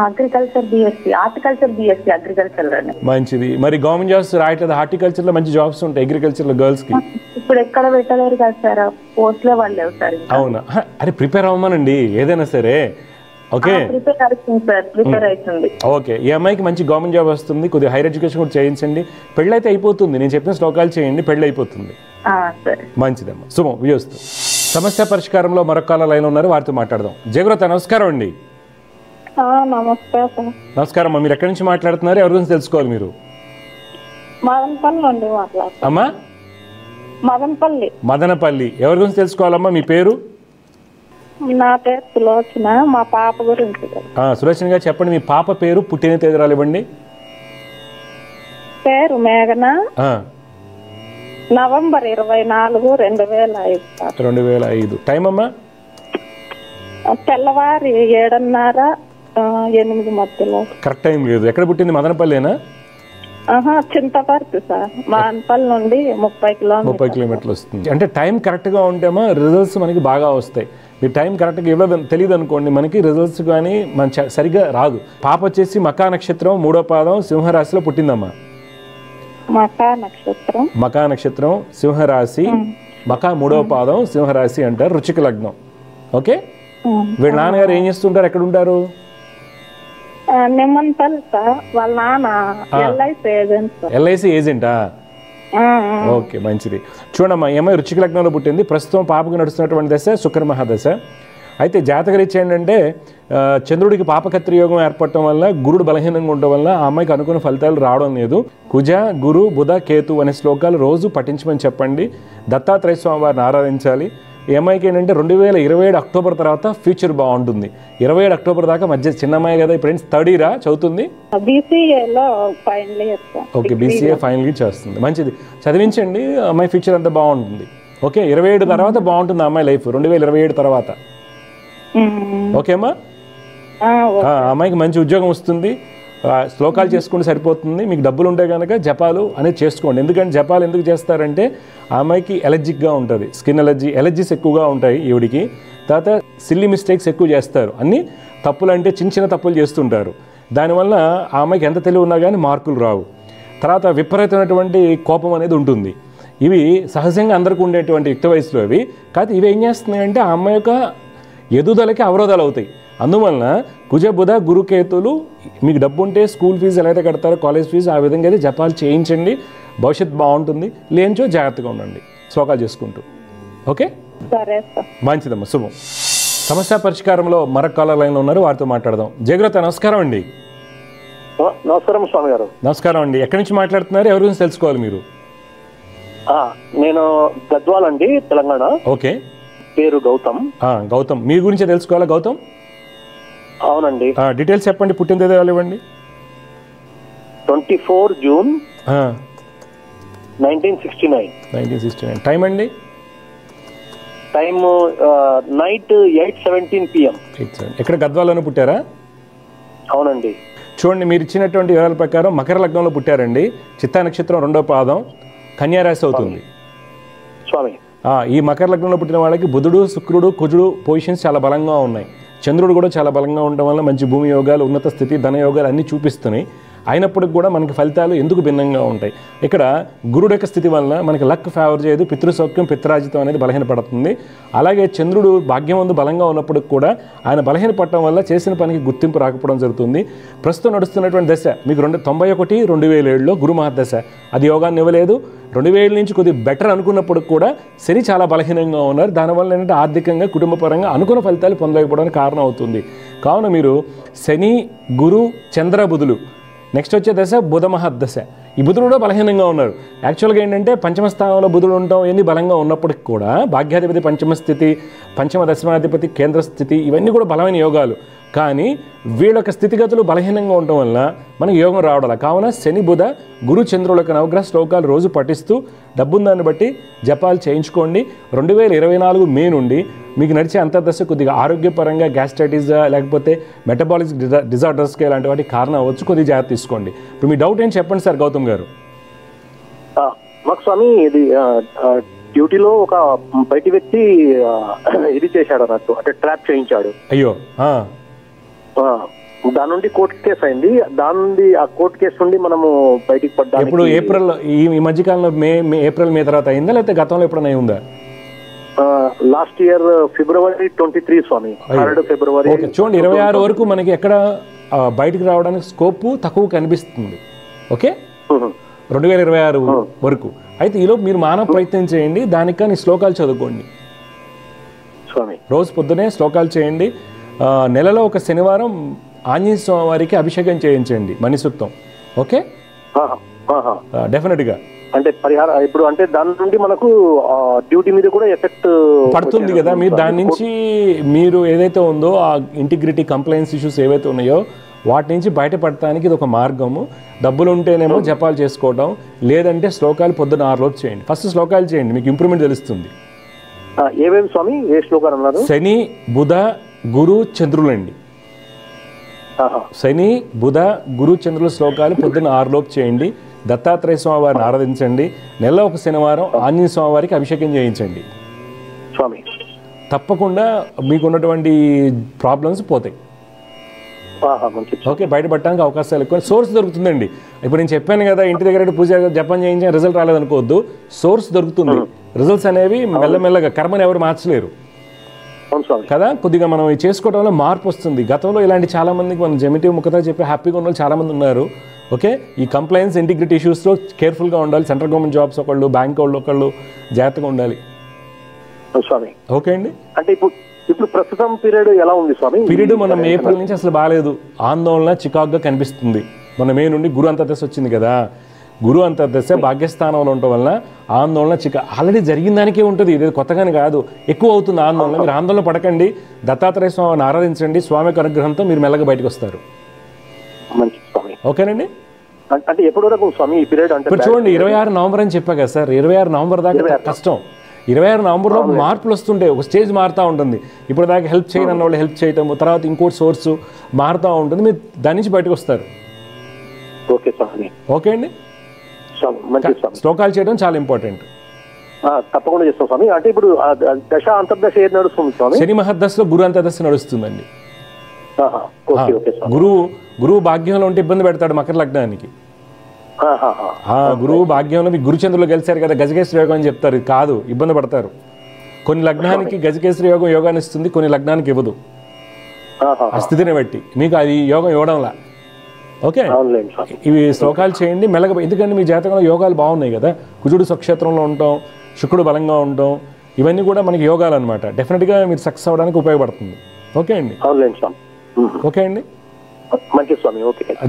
Agriculture BSc, horticulture BSc agriculture. మంచిది. మరి గవర్నమెంట్ జాబ్స్ రాయట్లేదు? హార్టికల్చర్ లో మంచి జాబ్స్ ఉంటాయి అగ్రికల్చర్ లో గర్ల్స్ కి. ఇప్పుడు ఎక్కడ పెట్టలేరు కదా సార్, పోస్ట్ లో వాళ్ళు లేవు సార్. అవునా? అరే ప్రిపేర్ అవ్వమనండి ఏదైనా సరే. ఓకే, ప్రిపేర్ అవుతుంది. ఓకే, ఈ అమ్మాయికి మంచి గవర్నమెంట్ జాబ్ వస్తుంది. కొద్దిగా హైయర్ ఎడ్యుకేషన్ కూడా చేయించండి. పెళ్ళి అయితే అయిపోతుంది. నేను చెప్పిన శ్లోకాలు చేయండి, పెళ్ళి అయిపోతుంది. మంచిదమ్మా, శుభం, వియోస్తు. సమస్య పరిష్కారంలో మరొక కాల లైన్ ఉన్నారు, వారితో మాట్లాడదాం. జయగ్రత, నమస్కారం అండి. నమస్కారం అమ్మా. మీరు ఎక్కడి నుంచి మాట్లాడుతున్నారు? ఎవరి గురించి తెలుసుకోవాలి మీరు? అమ్మా, మదనపల్లి. ఎవరి గురించి తెలుసుకోవాలమ్మా? మీ పేరు? నా పేరు సులోచన, మా పాప గురించి. సులోచన గారు చెప్పండి, మీ పాప పేరు, పుట్టిన తేదీరాలు ఇవ్వండి. పేరు మేఘన, నవంబర్ 24, 2005. 2005. టైం అమ్మా? తెల్లవారి 7:30, 8 మధ్యలో. కరెక్ట్ టైం లేదు. ఎక్కడ పుట్టింది? మదనపల్లినా? చింతపర్తి సార్, మదనపల్లి నుండి 30 కిలోమీటర్లు వస్తుంది. అంటే టైం కరెక్ట్గా ఉంటేమో రిజల్ట్స్ మనకి బాగా వస్తాయి. మీ టైం కరెక్ట్గా ఇవ్వదు తెలియదు అనుకోండి, మనకి రిజల్ట్స్ కానీ సరిగ్గా రాదు. పాప వచ్చేసి మకా నక్షత్రం 3వ పాదం సింహరాశిలో పుట్టిందమ్మా. మకా నక్షత్రం సింహరాశి, మకా 3వ పాదం సింహరాశి అంటారు, వృశ్చిక లగ్నం. ఓకే, వీళ్ళ నాన్నగారు ఏం చేస్తుంటారు, ఎక్కడ ఉంటారు? వాళ్ళ నాన్న ఎల్ఐసి ఏజెంటా? ఓకే, మంచిది. చూడమ్మా, ఈ అమ్మాయి వృశ్చిక లగ్నంలో పుట్టింది. ప్రస్తుతం పాపకు నడుస్తున్నటువంటి దశ శుక్ర మహాదశ. అయితే జాతకరీత్యా ఏంటంటే చంద్రుడికి పాపకత్రి యోగం ఏర్పడటం వల్ల, గురుడు బలహీనంగా ఉండటం వల్ల ఆ అమ్మాయికి అనుకున్న ఫలితాలు రావడం లేదు. కుజ, గురు, బుధ, కేతు అనే శ్లోకాలు రోజు పఠించమని చెప్పండి. దత్తాత్రేయ స్వామి వారిని ఆరాధించాలి. ఈ అమ్మాయికి ఏంటంటే 2027 అక్టోబర్ తర్వాత ఫ్యూచర్ బాగుంటుంది. 27 అక్టోబర్ దాకా మధ్య చిన్న అమ్మాయి కదా, ఫ్రెండ్స్ థర్డ్ ఇయరా చదువుతుంది? ఓకే, బీసీఏ ఫైనల్ ఇయర్ చేస్తుంది. మంచిది, చదివించండి, అమ్మాయి ఫ్యూచర్ అంతా బాగుంటుంది. ఓకే, 27 తర్వాత బాగుంటుంది అమ్మాయి లైఫ్, 2027 తర్వాత. ఓకే అమ్మా, అమ్మాయికి మంచి ఉద్యోగం వస్తుంది. శ్లోకాలు చేసుకుంటే సరిపోతుంది. మీకు డబ్బులు ఉంటే కనుక జపాలు అనేది చేసుకోండి. ఎందుకంటే జపాలు ఎందుకు చేస్తారంటే ఆ అమ్మాయికి ఎలర్జిక్గా ఉంటుంది, స్కిన్ ఎలర్జీస్ ఎక్కువగా ఉంటాయి ఈవిడికి. తర్వాత సిల్లీ మిస్టేక్స్ ఎక్కువ చేస్తారు, అన్ని తప్పులు అంటే చిన్న చిన్న తప్పులు చేస్తుంటారు. దానివల్ల ఆ అమ్మాయికి ఎంత తెలివి ఉన్నా కానీ మార్కులు రావు. తర్వాత విపరీతమైనటువంటి కోపం అనేది ఉంటుంది. ఇవి సహజంగా అందరికీ ఉండేటువంటి యుక్త వయసులో ఇవి. కాదు, ఇవి ఏం చేస్తున్నాయంటే ఆ అమ్మాయి యొక్క ఎదుగుదలకి అవరోధాలు అవుతాయి. అందువలన కుజ, బుధ, గురుకేతులు, మీకు డబ్బు ఉంటే స్కూల్ ఫీజు ఎలా అయితే కడతారో కాలేజ్ ఫీజు, ఆ విధంగా అయితే జపాలు చేయించండి, భవిష్యత్తు బాగుంటుంది. లేనిచో జాగ్రత్తగా ఉండండి శ్లోకాలు చేసుకుంటూ. ఓకే, మంచిదమ్మా, శుభం. సమస్య పరిష్కారంలో మరొక కాలర్ లైన్లో ఉన్నారు, వారితో మాట్లాడదాం. జయగ్రత, నమస్కారం అండి. నమస్కారం స్వామి గారు. నమస్కారం అండి. ఎక్కడి నుంచి మాట్లాడుతున్నారు, ఎవరి గురించి తెలుసుకోవాలి మీరు? నేను గద్వాల్ అండి, తెలంగాణ. ఓకే, పేరు గౌతమ్. గౌతమ్, మీ గురించే తెలుసుకోవాలా గౌతమ్? అవునండి. డీటెయిల్స్ చెప్పండి, పుట్టిన తేదీ ఇవ్వండి. 24 జూన్ 1969. టైం అండి? Time night 8:17 PM. ఎక్కడ గద్వాల్లోనే పుట్టారా? అవునండి. చూడండి, మీరు ఇచ్చినటువంటి వివరాల ప్రకారం మకర లగ్నంలో పుట్టారండి. చిత్తా నక్షత్రం 2వ పాదం, కన్యారాశి అవుతుంది స్వామి. ఈ మకర లగ్నంలో పుట్టిన వాళ్ళకి బుధుడు, శుక్రుడు, కుజుడు పొజిషన్స్ చాలా బలంగా ఉన్నాయి. చంద్రుడు కూడా చాలా బలంగా ఉండడం వల్ల మంచి భూమి యోగాలు, ఉన్నత స్థితి, ధన యోగాలు అన్నీ చూపిస్తున్నాయి. అయినప్పటికి కూడా మనకి ఫలితాలు ఎందుకు భిన్నంగా ఉంటాయి? ఇక్కడ గురుడు యొక్క స్థితి వలన మనకి లక్ ఫేవర్ చేయదు, పితృసౌఖ్యం, పిత్రాజితం అనేది బలహీనపడుతుంది. అలాగే చంద్రుడు భాగ్యమందు బలంగా ఉన్నప్పటికి కూడా ఆయన బలహీనపడటం వల్ల చేసిన పనికి గుర్తింపు రాకపోవడం జరుగుతుంది. ప్రస్తుతం నడుస్తున్నటువంటి దశ మీకు 91, 2007లో గురు మహాదశ, అది యోగాన్ని ఇవ్వలేదు. 2000 నుంచి కొద్దిగా బెటర్ అనుకున్నప్పుడు కూడా శని చాలా బలహీనంగా ఉన్నారు. దానివల్ల ఏంటంటే ఆర్థికంగా, కుటుంబపరంగా అనుకున్న ఫలితాలు పొందలేకపోవడానికి కారణం అవుతుంది. కావున మీరు శని, గురు, చంద్ర, బుధులు, నెక్స్ట్ వచ్చే దశ బుధ మహాదశ. ఈ బుధుడు కూడా బలహీనంగా ఉన్నారు. యాక్చువల్గా ఏంటంటే పంచమ స్థానంలో బుధుడు ఉండటం ఏంది బలంగా ఉన్నప్పటికి కూడా భాగ్యాధిపతి పంచమ స్థితి, పంచమ దశమాధిపతి కేంద్ర స్థితి, ఇవన్నీ కూడా బలమైన యోగాలు. కానీ వీళ్ళ యొక్క స్థితిగతులు బలహీనంగా ఉండటం వల్ల మనకి యోగం రావడాల. కావున శని, బుధ, గురు, చంద్రుల యొక్క నవగ్రహ శ్లోకాలు రోజు పఠిస్తూ డబ్బుందాన్ని బట్టి జపాలు చేయించుకోండి. 2024 మే నుండి మీకు నడిచే అంతర్దశ కొద్దిగా ఆరోగ్యపరంగా గ్యాస్ట్రైటిస్ లేకపోతే మెటబాలిక్ డిజార్డర్స్కి ఇలాంటి వాటికి కారణం అవ్వచ్చు. కొద్దిగా జాగ్రత్త తీసుకోండి. ఇప్పుడు మీ డౌట్ ఏం చెప్పండి సార్ గౌతమ్ గారు. మాకు స్వామి, ఇది డ్యూటీలో ఒక బయటి వ్యక్తి ఇది చేశాడు అన్నట్టు, అంటే ట్రాప్ చేయించాడు. అయ్యో, దాని నుండి కోర్టు కేసు అయింది. దాని నుండి ఆ కోర్టు కేసు నుండి మనము బయటికి పడ్డా. ఇప్పుడు ఏప్రిల్, ఈ మధ్యకాలంలో ఏప్రిల్ మే తర్వాత అయిందా, లేకపోతే గతంలో ఎప్పుడైనా ఉందా? లాస్ట్ ఇయర్ February 23 స్వామి, 3rd February. చూడండి, 26 వరకు మనకి ఎక్కడ బయటికి రావడానికి స్కోప్ తక్కువ కనిపిస్తుంది. ఓకే, 2026 వరకు. అయితే ఈలోపు మీరు మానవ ప్రయత్నం చేయండి, దానికి కానీ శ్లోకాలు చదువుకోండి స్వామి. రోజు పొద్దునే శ్లోకాలు చేయండి. నెలలో ఒక శనివారం ఆంజనేయ స్వామి వారికి అభిషేకం చేయించండి, మణిసూక్తం. ఓకే, డెఫినెట్గా. అంటే పరిహారం ఇప్పుడు అంటే దాని నుండి మనకు డ్యూటీ మీద కూడా ఎఫెక్ట్ పడుతుంది కదా. మీరు దాని నుంచి మీరు ఏదైతే ఉందో ఆ ఇంటిగ్రిటీ, కంప్లైన్స్ ఇష్యూస్ ఏవైతే ఉన్నాయో వాటి నుంచి బయటపడటానికి ఇది ఒక మార్గము. డబ్బులు ఉంటేనేమో జపాలు చేసుకోవడం, లేదంటే శ్లోకాలు పొద్దున 6 లోపు చేయండి. ఫస్ట్ శ్లోకాలు చేయండి, మీకు ఇంప్రూవ్మెంట్ తెలుస్తుంది. ఏమేమి స్వామి, ఏ శ్లోకాలు అన్నారు? శని, బుధ, గురు, చంద్రులండి. శని, బుధ, గురు, చంద్రుల శ్లోకాలు పొద్దున్న 6 లోపు చేయండి. దత్తాత్రేయ స్వామి వారిని ఆరాధించండి. నెలలో ఒక శనివారం ఆంజనేయ స్వామి వారికి అభిషేకం చేయించండి స్వామి. తప్పకుండా మీకున్నటువంటి ప్రాబ్లమ్స్ పోతాయి. మంచిది. ఓకే, బయటపడటానికి అవకాశాలు ఎక్కువ. సోర్స్ దొరుకుతుందండి. ఇప్పుడు నేను చెప్పాను కదా, ఇంటి దగ్గర పూజ జపం చేయించిన రిజల్ట్ రాలేదనుకోవద్దు. సోర్స్ దొరుకుతుంది. రిజల్ట్స్ అనేవి మెల్లమెల్లగా, కర్మని ఎవరు మార్చలేరు కదా. కొద్దిగా మనం ఇది చేసుకోవడం వల్ల మార్పు వస్తుంది. గతంలో ఇలాంటి చాలా మందికి మనం జెమిటివ్ ముఖత చెప్పి హ్యాపీగా ఉన్న వాళ్ళు చాలా మంది ఉన్నారు. ఓకే, ఈ కంప్లైన్స్ ఇంటిగ్రిటీ ఇష్యూస్లో కేర్ఫుల్గా ఉండాలి. సెంట్రల్ గవర్నమెంట్ జాబ్స్ ఒకళ్ళు, బ్యాంక్ వాళ్ళు ఒకళ్ళు జాగ్రత్తగా ఉండాలి. స్వామి ఓకే అండి. అంటే ఇప్పుడు ప్రస్తుతం పీరియడ్ ఎలా ఉంది స్వామి? పీరియడ్ మనం ఏప్రిల్ నుంచి అసలు బాగాలేదు. ఆందోళన చికాకుగా కనిపిస్తుంది. మన మే నుండి గురు అంతర్దశ వచ్చింది కదా. గురు అంతర్దశ భాగ్యస్థానంలో ఉండటం వలన ఆందోళన ఆల్రెడీ జరిగిన దానికే ఉంటుంది. ఇది కొత్తగానే కాదు, ఎక్కువ అవుతుంది ఆందోళన. మీరు ఆందోళన పడకండి, దత్తాత్రేయ స్వామిని ఆరాధించండి. స్వామి యొక్క అనుగ్రహంతో మీరు మెల్లగా బయటకు వస్తారు. ఓకేనండి. అంటే ఎప్పటి వరకు స్వామి ఈ పీరియడ్? అంటే ఇప్పుడు చూడండి, 26 నవంబర్ అని చెప్పా కదా సార్. 26 నవంబర్ దాకా కష్టం. 26 నవంబర్లో మార్పులు వస్తుంటాయి. ఒక స్టేజ్ మారుతూ ఉంటుంది. ఇప్పుడు దాకా హెల్ప్ చేయని అన్న వాళ్ళు హెల్ప్ చేయటం, తర్వాత ఇంకోటి సోర్సు మారుతూ ఉంటుంది. మీరు దాని నుంచి బయటకు వస్తారు. ఓకే స్వామి. ఓకే అండి. శ్లోకాలు చేయడం చాలా ఇంపార్టెంట్. తప్పకుండా చేస్తాం స్వామి. అంటే ఇప్పుడు దశ అంతర్దశ ఏది నడుస్తుంది స్వామి? శని మహర్దశలో గురు అంతర్దశ నడుస్తుందండి. గురువు భాగ్యంలో ఉంటే ఇబ్బంది పెడతాడు మకర లగ్నానికి. గురువు భాగ్యంలో మీ గురుచంద్రులు గెలిచారు కదా, గజకేశ్వర యోగం అని చెప్తారు. ఇది కాదు, ఇబ్బంది పడతారు. కొన్ని లగ్నానికి గజకేశ్వర యోగం యోగాన్ని ఇస్తుంది, కొన్ని లగ్నానికి ఇవ్వదు. ఆ స్థితిని బట్టి మీకు అది యోగం ఇవ్వడంలా. ఓకే, ఇవి శ్లోకాలు చేయండి మెల్లగా. ఎందుకంటే మీ జాతకంలో యోగాలు బాగున్నాయి కదా. కుజుడు స్వక్షేత్రంలో ఉండటం, శుక్రుడు బలంగా ఉండటం, ఇవన్నీ కూడా మనకి యోగాలు అనమాట. డెఫినెట్గా మీరు సక్సెస్ అవ్వడానికి ఉపయోగపడుతుంది. ఓకే అండి. ఓకే అండి.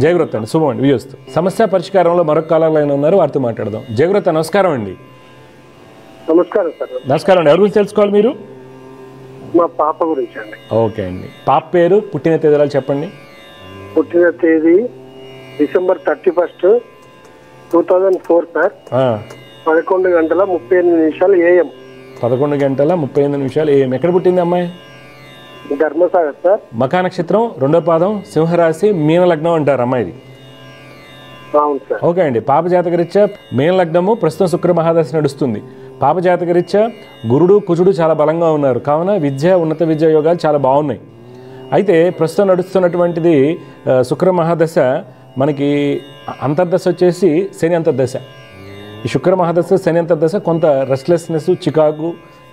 జయగురత్ అండి. శుభం అండి. వియోస్తు. సమస్య పరిష్కారంలో మరొక కాలంలో ఉన్నారు, వారితో మాట్లాడదాం. జయగురత్, నమస్కారం అండి. నమస్కారం సార్. నమస్కారం అండి. ఎవరి గురించి తెలుసుకోవాలి మీరు? మా పాప గురించి అండి. ఓకే అండి. పాప పేరు, పుట్టిన తేదీలు చెప్పండి. పుట్టిన తేదీ December 31, 2004 సార్. 11:38 AM. 11:38 AM. ఎక్కడ పుట్టింది అమ్మాయి? ధర్మసాగర్ సార్. మఖా నక్షత్రం, 2వ పాదం, సింహరాశి, మీన లగ్నం అంటారు అమ్మాయిది. అవును సార్. ఓకే అండి. పాప జాతకరీత్యా మీన లగ్నము, ప్రస్తుతం శుక్ర మహాదశ నడుస్తుంది. పాప జాతకరీత్యా గురుడు కుజుడు చాలా బలంగా ఉన్నారు. కావున విద్య, ఉన్నత విద్యా యోగాలు చాలా బాగున్నాయి. అయితే ప్రస్తుతం నడుస్తున్నటువంటిది శుక్ర మహాదశ. మనకి అంతర్దశ వచ్చేసి శని అంతర్దశ. ఈ శుక్ర మహాదశ, శని అంతర్దశ కొంత రెస్ట్లెస్నెస్, చికాకు,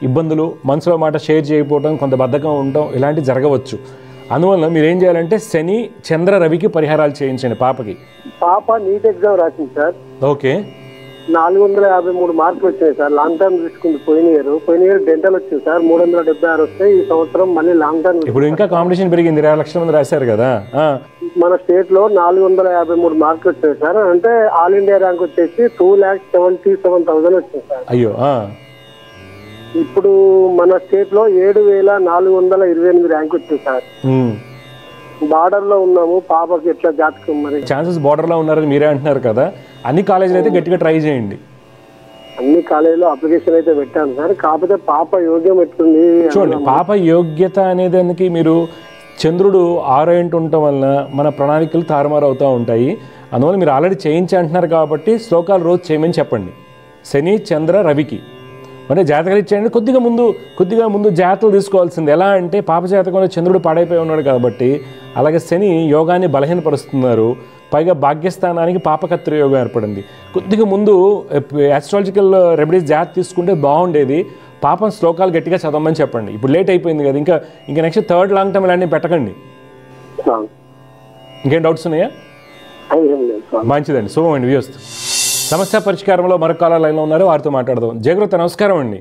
ఇబ్బందులు, మనసులో మాట షేర్ చేయకపోవడం, కొంత బద్ధకం ఉండటం ఇలాంటివి జరగవచ్చు. అందువల్ల మీరు ఏం చేయాలంటే శని, చంద్ర, రవికి పరిహారాలు చేయించండి పాపకి. పాప నీట్ ఎగ్జామ్ రాసింది సార్. ఓకే. 453 మార్కులు వచ్చాయి సార్. లాంగ్ టర్మ్ తీసుకుంది. పోయిన ఇయర్ డెంటల్ వచ్చింది సార్. 376 వస్తాయి. ఈ సంవత్సరం మళ్ళీ లాంగ్ టర్మ్. ఇప్పుడు ఇంకా కాంపిటీషన్ పెరిగింది. 20 లక్షల మంది రాశారు కదా. మన స్టేట్ లో 453 మార్కులు వచ్చాయి సార్. అంటే ఆల్ ఇండియా ర్యాంక్ వచ్చేసి 2,77,000 వచ్చింది సార్. అయ్యో. ఇప్పుడు మన స్టేట్ లో 7,428 ర్యాంక్ వచ్చింది సార్. బార్డర్ లో ఉన్నాము. పాపకి ఎట్లా జాతకం మరి? ఛాన్సెస్ బార్డర్ లో ఉన్నారని మీరే అంటున్నారు కదా. అన్ని కాలేజీలు అయితే గట్టిగా ట్రై చేయండి. అన్ని కాలేజీలో అప్లికేషన్ అయితే పెట్టాను సార్. కాకపోతే పాప యోగ్యం ఎట్లుంది చూడండి. పాప యోగ్యత అనేదానికి మీరు చంద్రుడు 6 ఇంటి ఉండటం వలన మన ప్రణాళికలు తారుమారు అవుతూ ఉంటాయి. అందువల్ల మీరు ఆల్రెడీ చేయించి అంటున్నారు కాబట్టి శ్లోకాలు రోజు చేయమని చెప్పండి. శని, చంద్ర, రవికి అంటే జాతకాలు ఇచ్చేయండి. కొద్దిగా ముందు జాతకలు తీసుకోవాల్సింది. ఎలా అంటే పాప జాతకంలో చంద్రుడు పాడైపోయి ఉన్నాడు కాబట్టి, అలాగే శని యోగాన్ని బలహీనపరుస్తున్నారు. పైగా భాగ్యస్థానానికి పాపకత్ర యోగం ఏర్పడింది. కొద్దిగా ముందు ఆస్ట్రాలజికల్ రెమెడీస్ జాగ్రత్త తీసుకుంటే బాగుండేది. పాపం శ్లోకాలు గట్టిగా చదవమని చెప్పండి. ఇప్పుడు లేట్ అయిపోయింది కదా. ఇంకా నెక్స్ట్ థర్డ్ లాంగ్ టర్మ్ ఇలాంటివి పెట్టకండి. ఇంకేం డౌట్స్ ఉన్నాయా? మంచిదండి. శుభం అండి. వ్యూస్తు. సమస్య పరిష్కారంలో మరొక కాల లైన్లో ఉన్నారు, వారితో మాట్లాడదాం. జయగురత, నమస్కారం అండి.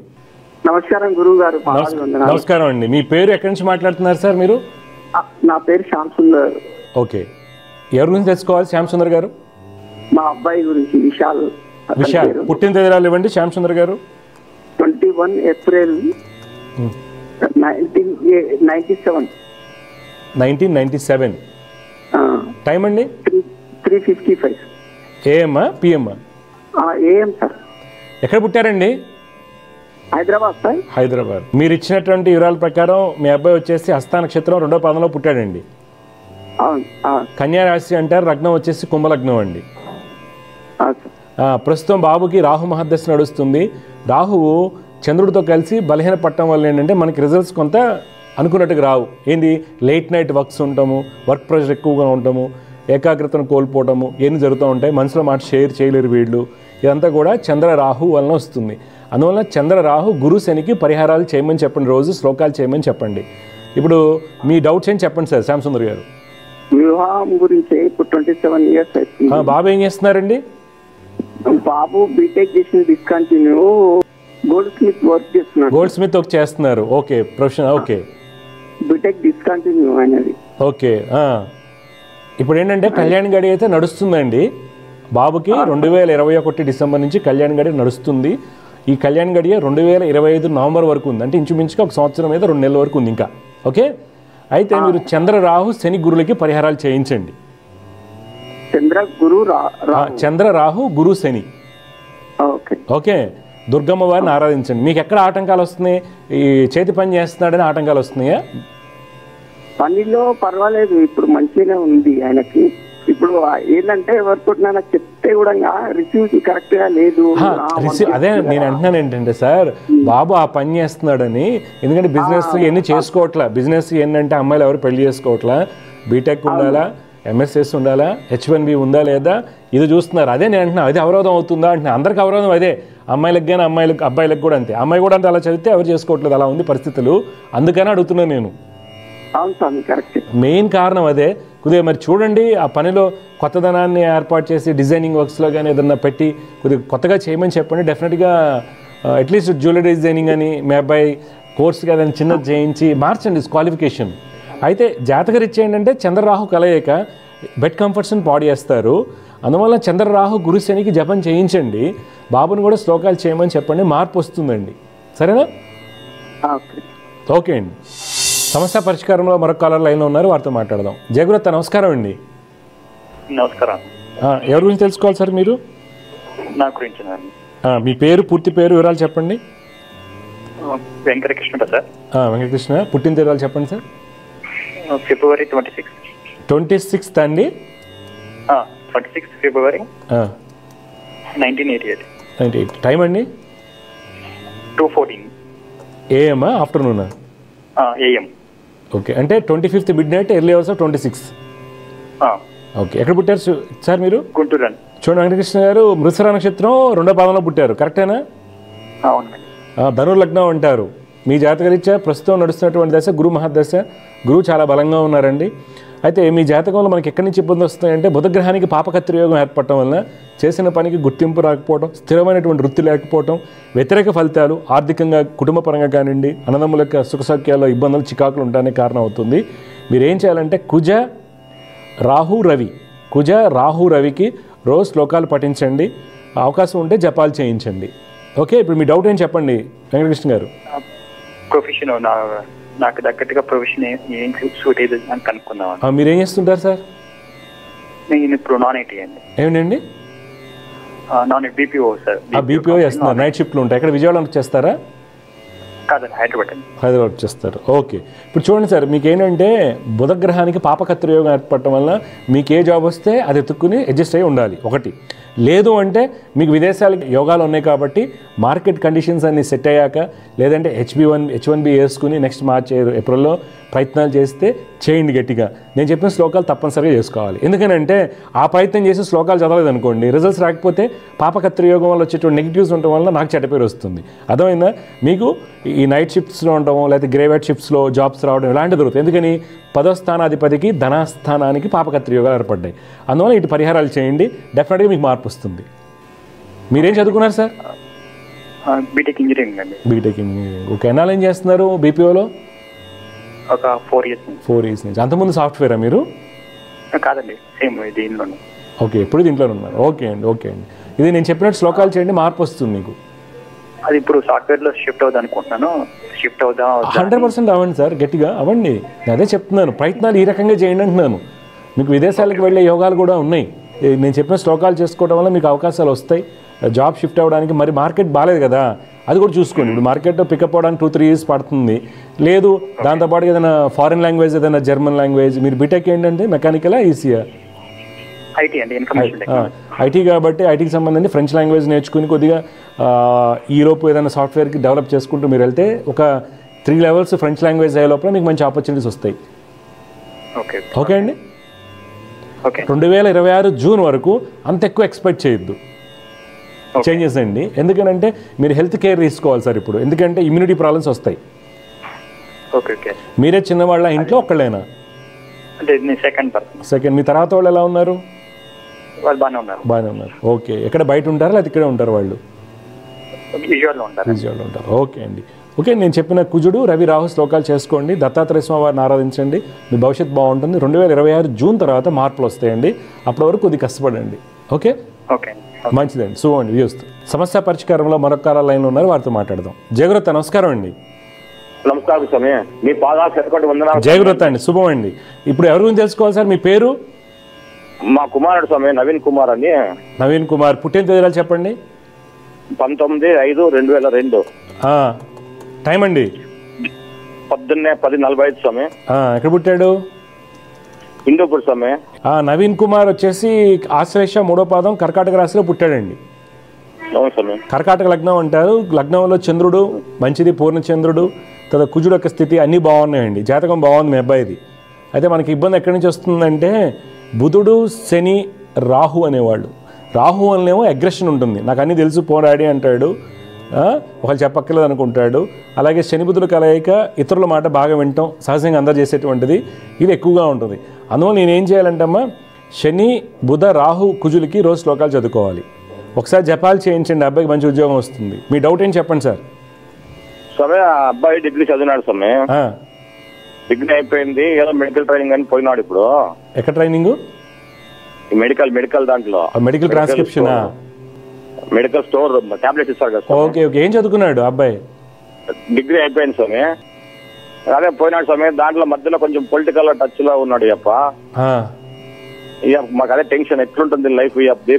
నమస్కారం గురువు గారు. నమస్కారం అండి. మీ పేరు ఎక్కడి నుంచి మాట్లాడుతున్నారు సార్ మీరు? నా పేరు శ్యామ్ సుందర్. ఓకే. ఎవరి గురించి తెలుసుకోవాలి శ్యామ్ సుందర్ గారు? మా అబ్బాయి గురించి విశాల్. పుట్టిన తేదీలు ఇవ్వండి శ్యామ్ సుందర్ గారు. 21 ఏప్రిల్ 1997. 1997. టైం అండి? 3:55. ఏఎమ్మా పిఎమ్మా? AM sir. ఎక్కడ పుట్టారండి? హైదరాబాద్ సార్. హైదరాబాద్. మీరు ఇచ్చినటువంటి వివరాల ప్రకారం మీ అబ్బాయి వచ్చేసి హస్త నక్షత్రం 2వ పాదంలో పుట్టాడండి. కన్యా రాశి అంటారు. లగ్నం వచ్చేసి కుంభలగ్నం అండి. ప్రస్తుతం బాబుకి రాహు మహర్దశ నడుస్తుంది. రాహువు చంద్రుడితో కలిసి బలహీన పట్టడం వల్ల ఏంటంటే మనకి రిజల్ట్స్ కొంత అనుకున్నట్టుగా రావు. ఏంది, లేట్ నైట్ వర్క్స్ ఉంటాము, వర్క్ ప్రెషర్ ఎక్కువగా ఉంటాము, ఏకాగ్రతను కోల్పోవటము, ఎన్ని జరుగుతూ ఉంటాయి, మనసులో మాట షేర్ చేయలేరు వీళ్ళు. ఇదంతా కూడా చంద్ర రాహు వలన వస్తుంది. అందువల్ల చంద్ర రాహు గురు శనికి పరిహారాలు చేయమని చెప్పండి, రోజు శ్లోకాలు చేయమని చెప్పండి. ఇప్పుడు మీ డౌట్స్ ఏం చెప్పండి సార్ శ్యామసుందర్ గారు. వివాహం గురించి ఇప్పుడు 27 years అవుతుంది. బాబు ఏం చేస్తున్నారండి? బాబు బీటెక్ చేసిన డిస్కంటిన్యూ, గోల్డ్ స్మిత్ వర్క్ చేస్తున్నాడు. గోల్డ్ స్మిత్ ఒక చేస్తున్నారు. Okay, profession. Okay, BTech discontinue అనేది. ఓకే. ఇప్పుడు ఏంటంటే కళ్యాణ్ గడి అయితే నడుస్తుందండి బాబుకి. 2021 డిసెంబర్ నుంచి కళ్యాణ్ గడి నడుస్తుంది. ఈ కళ్యాణ్ గడియ 2025 నవంబర్ వరకు ఉంది. అంటే ఇంచుమించుగా 1 సంవత్సరం మీద 2 నెలల వరకు ఉంది ఇంకా. ఓకే, అయితే మీరు చంద్ర రాహు శని గురులకి పరిహారాలు చేయించండి. చంద్ర రాహు గురు శని. ఓకే, దుర్గమ్మ వారిని ఆరాధించండి. మీకు ఎక్కడ ఆటంకాలు వస్తున్నాయి? ఈ చేతి పని చేస్తున్నాడని ఆటంకాలు వస్తున్నాయా? పనిలో పర్వాలేదు, ఇప్పుడు మంచిగానే ఉంది ఆయనకి. ఇప్పుడు ఏంటంటే ఎవరితో నాకు చెప్తే కూడా రిసీవ్ కరెక్ట్ గా లేదు. అదే నేను అంటున్నాను ఏంటంటే సార్, బాబు ఆ పని చేస్తున్నాడని. ఎందుకంటే బిజినెస్ ఎన్ని చేసుకోవట్లా. బిజినెస్ ఏంటంటే అమ్మాయిలు ఎవరు పెళ్లి చేసుకోవట్లా. బీటెక్ ఉండాలా, ఎంఎస్ఎస్ ఉండాలా, H1B ఉందా లేదా, ఇది చూస్తున్నారు. అదే నేను అంటున్నా, అది అవరోధం అవుతుందా అంటున్నా. అందరికి అవరోధం అదే, అమ్మాయిలకు కానీ అబ్బాయిలకు కూడా అంతే. అమ్మాయి కూడా అంటే అలా చదివితే ఎవరు చేసుకోవట్లేదు, అలా ఉంది పరిస్థితులు. అందుకని అడుగుతున్నాను నేను. మెయిన్ కారణం అదే. కొద్దిగా మరి చూడండి, ఆ పనిలో కొత్తదనాన్ని ఏర్పాటు చేసి డిజైనింగ్ వర్క్స్లో కానీ ఏదన్నా పెట్టి కొద్దిగా కొత్తగా చేయమని చెప్పండి. డెఫినెట్గా అట్లీస్ట్ జ్యువెలరీ డిజైనింగ్ అని మీ అబ్బాయి కోర్స్గా ఏదైనా చిన్నది చేయించి మార్చండి క్వాలిఫికేషన్. అయితే జాతకరీత్యా ఏంటంటే చంద్రరాహు కలయిక బెడ్ కంఫర్ట్స్ని పాడు చేస్తారు. అందువల్ల చంద్రరాహు గురు శనికి జపం చేయించండి. బాబుని కూడా శ్లోకాలు చేయమని చెప్పండి, మార్పు వస్తుందండి. సరేనా? ఓకే అండి. సమస్య పరిష్కారంలో మరొక కాలర్ లైన్లో ఉన్నారు, వారితో మాట్లాడదాం. జయగురత్త నమస్కారం అండి. నమస్కారం. ఎవరి గురించి తెలుసుకోవాలి సార్ మీరు? నా గురించి. మీ పేరు, పూర్తి పేరు, వివరాలు చెప్పండి. వెంకటకృష్ణ సార్. వెంకటకృష్ణ, పుట్టిన వివరాలు చెప్పండి సార్. February 26. 26th అండి? 26 February 1988. 98. టైం అండి? 2:14 AM ఆఫ్టర్నూనా? AM. ఓకే, అంటే 25th midnight, early hours of 26. Okay, ఎక్కడ పుట్టారు సార్ మీరు? గుంటూరు. చూడండి వెంకటకృష్ణ గారు, మృగశిర నక్షత్రం 2వ పాదంలో పుట్టారు, కరెక్టేనా? అవునండి. ధను లగ్నం అంటారు. మీ జాతకరీత్యా ప్రస్తుతం నడుస్తున్నటువంటి దశ గురు మహాదశ. గురువు చాలా బలంగా ఉన్నారండి. అయితే మీ జాతకంలో మనకి ఎక్కడి నుంచి ఇబ్బంది వస్తాయంటే, బుధగ్రహానికి పాపకత్రియోగం ఏర్పడటం వలన చేసిన పనికి గుర్తింపు రాకపోవడం, స్థిరమైనటువంటి వృత్తి లేకపోవడం, వ్యతిరేక ఫలితాలు, ఆర్థికంగా కుటుంబపరంగా కానివ్వండి, అన్నదమ్ముల యొక్క సుఖసౌఖ్యాల్లో ఇబ్బందులు, చికాకులు ఉండడానికి కారణం అవుతుంది. మీరు ఏం చేయాలంటే కుజ రాహు రవికి రోజు శ్లోకాలు పఠించండి. అవకాశం ఉంటే జపాలు చేయించండి. ఓకే, ఇప్పుడు మీ డౌట్ ఏం చెప్పండి వెంకటకృష్ణ గారు. ప్రొఫెషన్ నాకు తగ్గట్టుగా ప్రొఫెషన్ ఏం సూట్ అయ్యేది అని కనుక్కుందాం. మీరేం చేస్తుంటారు సార్? నేను ఇప్పుడు నాన్ ఐటీ అండి. ఏమిటండి? Non BPO sir. BPO చేస్తున్నారు. నైట్ షిఫ్ట్లు ఉంటాయి. ఎక్కడ విజయవాడలో చేస్తారా? కాదండి, హైదరాబాద్ అండి. హైదరాబాద్ చేస్తారు. ఓకే, ఇప్పుడు చూడండి సార్, మీకు ఏంటంటే బుధగ్రహానికి పాపకత్రియోగం ఏర్పడటం వల్ల మీకు ఏ జాబ్ వస్తే అది ఎత్తుక్కుని అడ్జస్ట్ అయ్యి ఉండాలి ఒకటి. లేదు అంటే మీకు విదేశాలకి యోగాలు ఉన్నాయి కాబట్టి మార్కెట్ కండిషన్స్ అన్ని సెట్ అయ్యాక, లేదంటే H1B వేసుకుని నెక్స్ట్ మార్చ్ ఏప్రిల్లో ప్రయత్నాలు చేస్తే చేయండి గట్టిగా. నేను చెప్పిన శ్లోకాలు తప్పనిసరిగా చేసుకోవాలి. ఎందుకనంటే ఆ ప్రయత్నం చేసి శ్లోకాలు చదవలేదు అనుకోండి, రిజల్ట్స్ రాకపోతే పాపకత్రియోగం వల్ల వచ్చేటువంటి నెగిటివ్స్ ఉండటం వల్ల నాకు చెడ్డ పేరు వస్తుంది. అర్థమైందా? మీకు ఈ నైట్ షిఫ్ట్స్లో ఉండటం, లేకపోతే గ్రేవైట్ షిఫ్ట్స్లో జాబ్స్ రావడం ఇలాంటివి దొరుకుతుంది. ఎందుకని? 10వ స్థానాధిపతికి ధనస్థానానికి పాపకత్రియోగాలు ఏర్పడ్డాయి. అందువల్ల ఇటు పరిహారాలు చేయండి, డెఫినెట్గా మీకు మార్పు వస్తుంది. మీరేం చదువుకున్నారు సార్? బీటెక్ ఇంజనీరింగ్ అండి. BTech engineering. ఓకే, ఎన్నాళ్ళు ఏం చేస్తున్నారు BPOలో? ఒక 4 years. 4 years నుంచి. అంతకుముందు సాఫ్ట్వేరా మీరు? కాదండి, సేమ్ దీనిలోనే. ఓకే, ఎప్పుడు దీంట్లోనే ఉన్నారు. ఓకే అండి. ఇది నేను చెప్పినట్టు శ్లోకాలు చేయండి, మార్పు వస్తుంది మీకు. అది ఇప్పుడు సాఫ్ట్వేర్లో షిఫ్ట్ అవుదా అనుకుంటున్నాను. షిఫ్ట్ అవుదా? 100% అవ్వండి సార్, గట్టిగా అవ్వండి. నేను అదే చెప్తున్నాను, ప్రయత్నాలు ఈ రకంగా చేయండి అంటున్నాను. మీకు విదేశాలకు వెళ్ళే యోగాలు కూడా ఉన్నాయి. నేను చెప్పిన శ్లోకాలు చేసుకోవడం వల్ల మీకు అవకాశాలు వస్తాయి. జాబ్ షిఫ్ట్ అవ్వడానికి మరి మార్కెట్ బాగాలేదు కదా, అది కూడా చూసుకోండి. ఇప్పుడు మార్కెట్ పికప్ అవ్వడానికి 2-3 years పడుతుంది. లేదు దాంతోపాటు ఏదైనా ఫారిన్ లాంగ్వేజ్, ఏదైనా జర్మన్ లాంగ్వేజ్. మీరు బీటెక్ ఏంటంటే మెకానికలా, ఈసీఆర్? ఐటీ అండి, ఇన్ఫర్మేషన్ టెక్నాలజీ. ఐటీ కాబట్టి ఐటీకి సంబంధించి ఫ్రెంచ్ లాంగ్వేజ్ నేర్చుకుని కొద్దిగా ఈలోపు ఏదైనా సాఫ్ట్వేర్కి డెవలప్ చేసుకుంటూ మీరు వెళ్తే ఒక 3 levels ఫ్రెంచ్ లాంగ్వేజ్ అయ్యే లోపల మీకు మంచి ఆపర్చునిటీస్ వస్తాయి. ఓకే ఓకే అండి. ఓకే 2026 జూన్ వరకు అంత ఎక్కువ ఎక్స్పెక్ట్ చేయొద్దు చేంజెస్ అండి. ఎందుకనంటే మీరు హెల్త్ కేర్ తీసుకోవాలి సార్ ఇప్పుడు, ఎందుకంటే ఇమ్యూనిటీ ప్రాబ్లమ్స్ వస్తాయి. Okay okay. మీరే చిన్నవాళ్ళ ఇంట్లో ఒక్కళ్ళైనా? అంటే నేను సెకండ్ పర్సన్. సెకండ్. మీ తర్వాత వాళ్ళు ఎలా ఉన్నారు? వాళ్ళు బాగానే ఉన్నారు. బాగానే ఉన్నారు. ఓకే. ఎక్కడ బయట ఉంటారా లేదా ఇక్కడే ఉంటారు వాళ్ళు? విజువల్లో ఉంటారు. విజువల్లో ఉంటారు. ఓకే అండి. ఓకే, నేను చెప్పిన కుజుడు రవి రాహు శ్లోకాలు చేసుకోండి, దత్తాత్రేయ స్వామి వారిని ఆరాధించండి, మీ భవిష్యత్తు బాగుంటుంది. 2026 జూన్ తర్వాత మార్పులు వస్తాయండి, అప్పటి వరకు కొద్దిగా కష్టపడండి. ఓకే ఓకే మంచిదండి. శుభం అండి. వ్యూస్తూ సమస్య పరిష్కారంలో మరొక లైన్లో ఉన్నారు, వారితో మాట్లాడదాం. జయగురత నమస్కారం అండి. నమస్కారం స్వామి, మీ పాదాలు చెట్టుకోటి వందనాలు. జయగురత అండి. శుభం అండి. ఇప్పుడు ఎవరి గురించి తెలుసుకోవాలి సార్? మీ పేరు? మా కుమారుడు స్వామి, నవీన్ కుమార్ అని. నవీన్ కుమార్. పుట్టిన తేదీలు చెప్పండి. 19/5/2002. టైం అండి? పొద్దున్నే 10:45 స్వామి. ఎక్కడ పుట్టాడు? హిందూపూర్ స్వామి. నవీన్ కుమార్ వచ్చేసి ఆశ్లేష 3వ పాదం కర్కాటక రాశిలో పుట్టాడండి. అవును స్వామి. కర్కాటక లగ్నం అంటారు. లగ్నంలో చంద్రుడు మంచిది, పూర్ణచంద్రుడు, తర్వాత కుజుడు యొక్క స్థితి అన్నీ బాగున్నాయండి. జాతకం బాగుంది మీ అబ్బాయిది. అయితే మనకి ఇబ్బంది ఎక్కడి నుంచి వస్తుందంటే బుధుడు, శని, రాహు అనేవాళ్ళు. రాహు వల్లనేమో అగ్రెషన్ ఉంటుంది, నాకు అన్నీ తెలుసు పోరాడి అంటాడు, ఒకళ్ళు చెప్పక్కర్లేదు అనుకుంటాడు. అలాగే శని బుధుడు కలయిక ఇతరుల మాట బాగా వినటం సహజంగా అందరు చేసేటువంటిది, ఇది ఎక్కువగా ఉంటుంది. అందువల్ల నేనేం చేయాలంటమ్మా, శని బుధ రాహు కుజులకి రోజు శ్లోకాలు చదువుకోవాలి. ఒకసారి జపాలు చేయించండి, అబ్బాయికి మంచి ఉద్యోగం వస్తుంది. మీ డౌట్ ఏం చెప్పండి సార్. స్వామి ఆ అబ్బాయి డిగ్రీ చదివినాడు స్వామి. డిగ్రీ అయిపోయింది, ఏదో మెడికల్ ట్రైనింగ్ అని పోయినాడు. ఇప్పుడు ఎక్కడ ట్రైనింగ్? మెడికల్ దాంట్లో medical transcription, medical store tablets ఇస్తారు కదా. Okay okay. ఏం చదువుకున్నాడు అబ్బాయి? డిగ్రీ అయిపోయింది స్వామి. అదే పోయినాడు స్వామి. దాంట్లో మధ్యలో కొంచెం పొలిటికల్ టచ్ లో ఉన్నాడు. మాకు అదే టెన్షన్, ఎట్లుంటుంది లైఫ్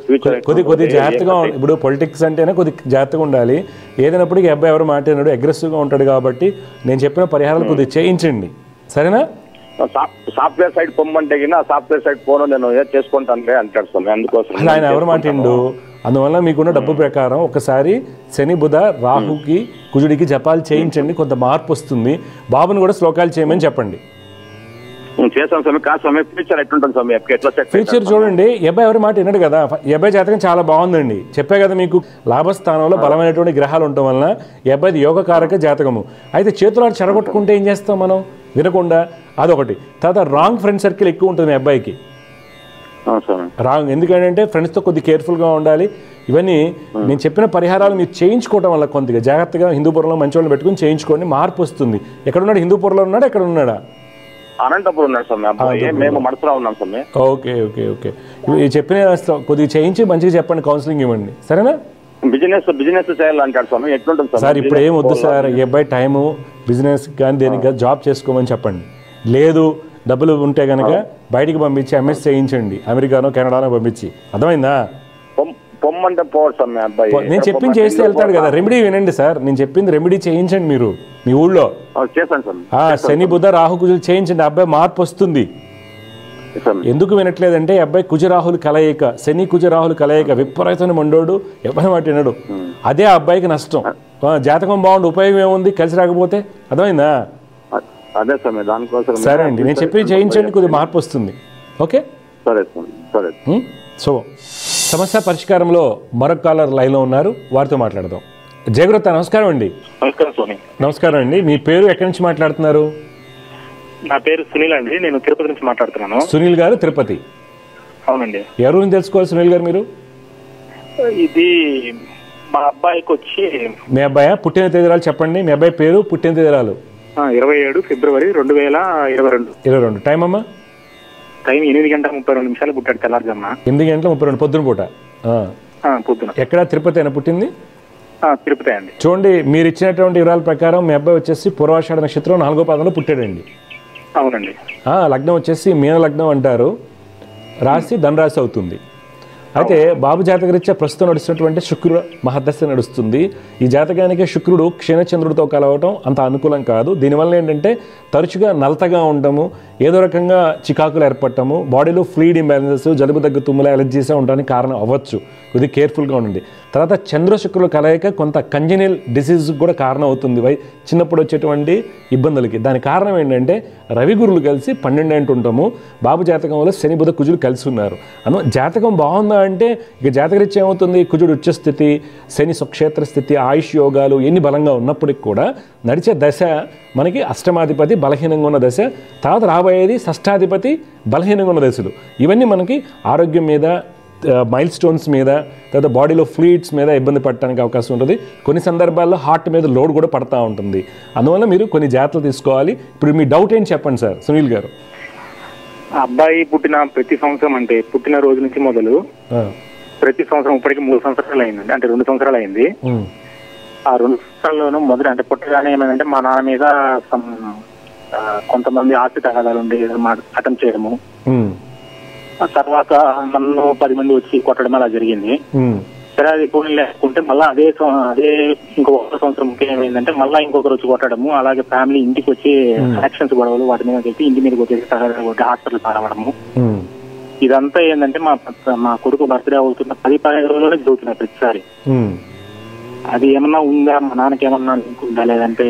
ఫ్యూచర్. కొద్ది జాగ్రత్తగా. ఇప్పుడు పొలిటిక్స్ అంటేనే కొద్ది జాగ్రత్తగా ఉండాలి. ఏదైనప్పటికీ అబ్బాయి ఎవరు మాట్లాడినాడు, అగ్రెసివ్గా ఉంటాడు కాబట్టి నేను చెప్పిన పరిహారాలు కొద్దిగా చేయించండి, సరేనా? సాఫ్ట్వేర్ సైడ్ పొమ్మంటే సాఫ్ట్వేర్ సైడ్ పోను, నేను చేసుకుంటాను అంటాడు స్వామి. అందుకోసం ఆయన ఎవరు మాట్లాడు. అందువల్ల మీకున్న డబ్బు ప్రకారం ఒకసారి శని బుధ రాహుకి కుజుడికి జపాలు చేయించండి, కొంత మార్పు వస్తుంది. బాబుని కూడా శ్లోకాలు చేయమని చెప్పండి. చేస్తాం స్వామి. కాదు స్వామి, ఫ్యూచర్ ఎట్లుంటుంది స్వామి? ఫ్యూచర్ చూడండి. ఈ అబ్బాయి ఎవరు మాట విన్నాడు కదా, ఈ అబ్బాయి జాతకం చాలా బాగుందండి. చెప్పే కదా మీకు, లాభస్థానంలో బలమైనటువంటి గ్రహాలు ఉండటం వలన ఈ అబ్బాయిది యోగకారక జాతకము. అయితే చేతులాడు చెడగొట్టుకుంటే ఏం చేస్తాం మనం, వినకుండా, అదొకటి. తర్వాత రాంగ్ ఫ్రెండ్ సర్కిల్ ఎక్కువ ఉంటుంది మీ అబ్బాయికి. రాంగ్ ఎందుకంటే ఫ్రెండ్స్తో కొద్ది కేర్ఫుల్గా ఉండాలి. ఇవన్నీ నేను చెప్పిన పరిహారాలు మీరు చేయించుకోవడం వల్ల కొద్దిగా జాగ్రత్తగా హిందూపురంలో మంచి వాళ్ళని పెట్టుకుని చేయించుకోండి, మార్పు వస్తుంది. ఎక్కడున్నాడు? హిందూపురంలో ఉన్నాడు? ఎక్కడ ఉన్నాడా? అనంతపురం ఉన్నాడు స్వామి. మేము మనసులో ఉన్నాం స్వామి. Okay okay okay. చెప్పిన కొద్దిగా చేయించి మంచిగా చెప్పండి, కౌన్సిలింగ్ ఇవ్వండి, సరేనా? బిజినెస్ చేయాలంటాడు స్వామి. ఎట్లుంటుంది సార్? ఇప్పుడు ఏం వద్దు సార్, ఈ అబ్బాయి టైము బిజినెస్ కానీ దేనికి జాబ్ చేసుకోమని చెప్పండి. లేదు డబ్బులు ఉంటే కనుక బయటికి పంపించి ఎంఎస్ చేయించండి, అమెరికానో కెనడానో పంపించి. అర్థమైందా? పొమ్మంటే పోవచ్చు స్వామి అబ్బాయి. నేను చెప్పింది చేస్తే వెళ్తాడు కదా. రెమెడీ వినండి సార్, నేను చెప్పింది రెమెడీ చేయించండి మీరు మీ ఊళ్ళో. శని బుధ రాహు కుజులు చేయించండి, అబ్బాయి మార్పు వస్తుంది. ఎందుకు వినట్లేదంటే అబ్బాయి కుజరాహులు కలయిక, శని కుజరాహులు కలయిక, విపరీతమైన మండోడు, ఎవరి మాట వినడు. అదే ఆ అబ్బాయికి నష్టం. జాతకం బాగుండి ఉపయోగం ఏముంది కలిసి రాకపోతే? అర్థమైందా? అదే స్వామి, దానికోసం. సరే అండి, నేను చెప్పి చేయించండి, కొద్దిగా మార్పు వస్తుంది. ఓకే సరే సరే. సో సమస్య పరిష్కారంలో మరొక కాలర్ లైన్లో ఉన్నారు, వారితో మాట్లాడదాం. జయగురత నమస్కారం అండి. నమస్కారం స్వామి. నమస్కారం అండి. మీ పేరు ఎక్కడి నుంచి మాట్లాడుతున్నారు? నా పేరు సునీల్ అండి, నేను తిరుపతి నుంచి మాట్లాడుతున్నాను. సునీల్ గారు తిరుపతి? అవునండి. ఎవరు నుంచి తెలుసుకోవాలి సునీల్ గారు మీరు? ఇది మా అబ్బాయికి వచ్చి. మీ అబ్బాయి పుట్టిన తేదీరాలు చెప్పండి. మీ అబ్బాయి పేరు, పుట్టిన తేదీరాలు? 27 ఫిబ్రవరి 2022. 22. టైం అమ్మా? టైం 8:32 పుట్టాడు, తెల్లారుజామున 8:32 పొద్దున పూట. పొద్దున. ఎక్కడ? తిరుపతి అయినా పుట్టింది? తిరుపతి అండి. చూడండి, మీరు ఇచ్చినటువంటి వివరాల ప్రకారం మీ అబ్బాయి వచ్చేసి పూర్వాషాఢ నక్షత్రం 4వ పాదంలో పుట్టాడండి. అవునండి. లగ్నం వచ్చేసి మీన లగ్నం అంటారు, రాశి ధనరాశి అవుతుంది. అయితే బాబు జాతకరీత్యా ప్రస్తుతం నడుస్తున్నటువంటి శుక్రుడు మహర్దశ నడుస్తుంది. ఈ జాతకానికి శుక్రుడు క్షీణచంద్రుడితో కలవటం అంత అనుకూలం కాదు. దీనివల్ల ఏంటంటే తరచుగా నలతగా ఉండటము, ఏదో రకంగా చికాకులు ఏర్పడటము, బాడీలో ఫ్లూయిడ్ ఇంబ్యాలెన్సెస్, జలుబు దగ్గు తుమ్ముల ఎలర్జీస్ ఉండడానికి కారణం అవ్వచ్చు. కొద్దిగా కేర్ఫుల్గా ఉండండి. తర్వాత చంద్ర శుక్రుల కలయిక కొంత కంజెనియల్ డిసీజ్ కూడా కారణం అవుతుంది చిన్నప్పుడు వచ్చేటువంటి ఇబ్బందులకి. దాని కారణం ఏంటంటే రవి గురులు కలిసి 12 అంటుంటాము. బాబు జాతకంలో శని బుధ కుజులు కలిసి ఉన్నారు. జాతకం బాగుందా అంటే ఇక జాతకరీత్యా ఏమవుతుంది, కుజుడు ఉచ్చస్థితి, శని స్వక్షేత్ర స్థితి, ఆయుష్ యోగాలు ఎన్ని బలంగా ఉన్నప్పటికి కూడా నడిచే దశ మనకి అష్టమాధిపతి బలహీనంగా ఉన్న దశ, తర్వాత రాబోయేది షష్టాధిపతి బలహీనంగా ఉన్న దశలు. ఇవన్నీ మనకి ఆరోగ్యం మీద, మైల్ స్టోన్స్ మీద, తర్వాత బాడీలో ఫ్లూయిడ్స్ మీద ఇబ్బంది పడటానికి అవకాశం ఉంటుంది. కొన్ని సందర్భాల్లో హార్ట్ మీద లోడ్ కూడా పడతా ఉంటుంది. అందువల్ల మీరు కొన్ని జాగ్రత్తలు తీసుకోవాలి. ఇప్పుడు మీ డౌట్ ఏంటి చెప్పండి సార్ సునీల్ గారు. అబ్బాయి పుట్టిన ప్రతి సంవత్సరం అంటే పుట్టిన రోజు నుంచి మొదలు ప్రతి సంవత్సరం ఇప్పటికి 3 సంవత్సరాలు అయిందండి, అంటే 2 సంవత్సరాలు అయింది. ఆ 2 సంవత్సరాల్లోనూ మొదలు అంటే పుట్టగానే ఏమైందంటే మా నాన్న మీద కొంతమంది ఆస్తి తగాదాలు ఉండి అటెంప్ట్ చేయడము, ఆ తర్వాత నన్ను 10 మంది వచ్చి కొట్టడం అలా జరిగింది. సరే అది పోనీ లేకుంటే మళ్ళీ అదే ఇంకొక సంవత్సరం ఏమైందంటే మళ్ళీ ఇంకొకరు వచ్చి కొట్టడము, అలాగే ఫ్యామిలీ ఇంటికి వచ్చి యాక్షన్స్ గొడవలు వాటి మీద చెప్పి ఇంటి మీదకి వచ్చేసి తగాదాలు కొట్టి హాస్పిటల్ పారవడము. ఇదంతా ఏంటంటే మా కొడుకు బర్త్డే అవుతున్న 10-15 రోజుల్లోనే జరుగుతున్నాయి ప్రతిసారి. అది ఏమన్నా ఉందా, మా నాన్నకి ఏమన్నా ఉందా లేదంటే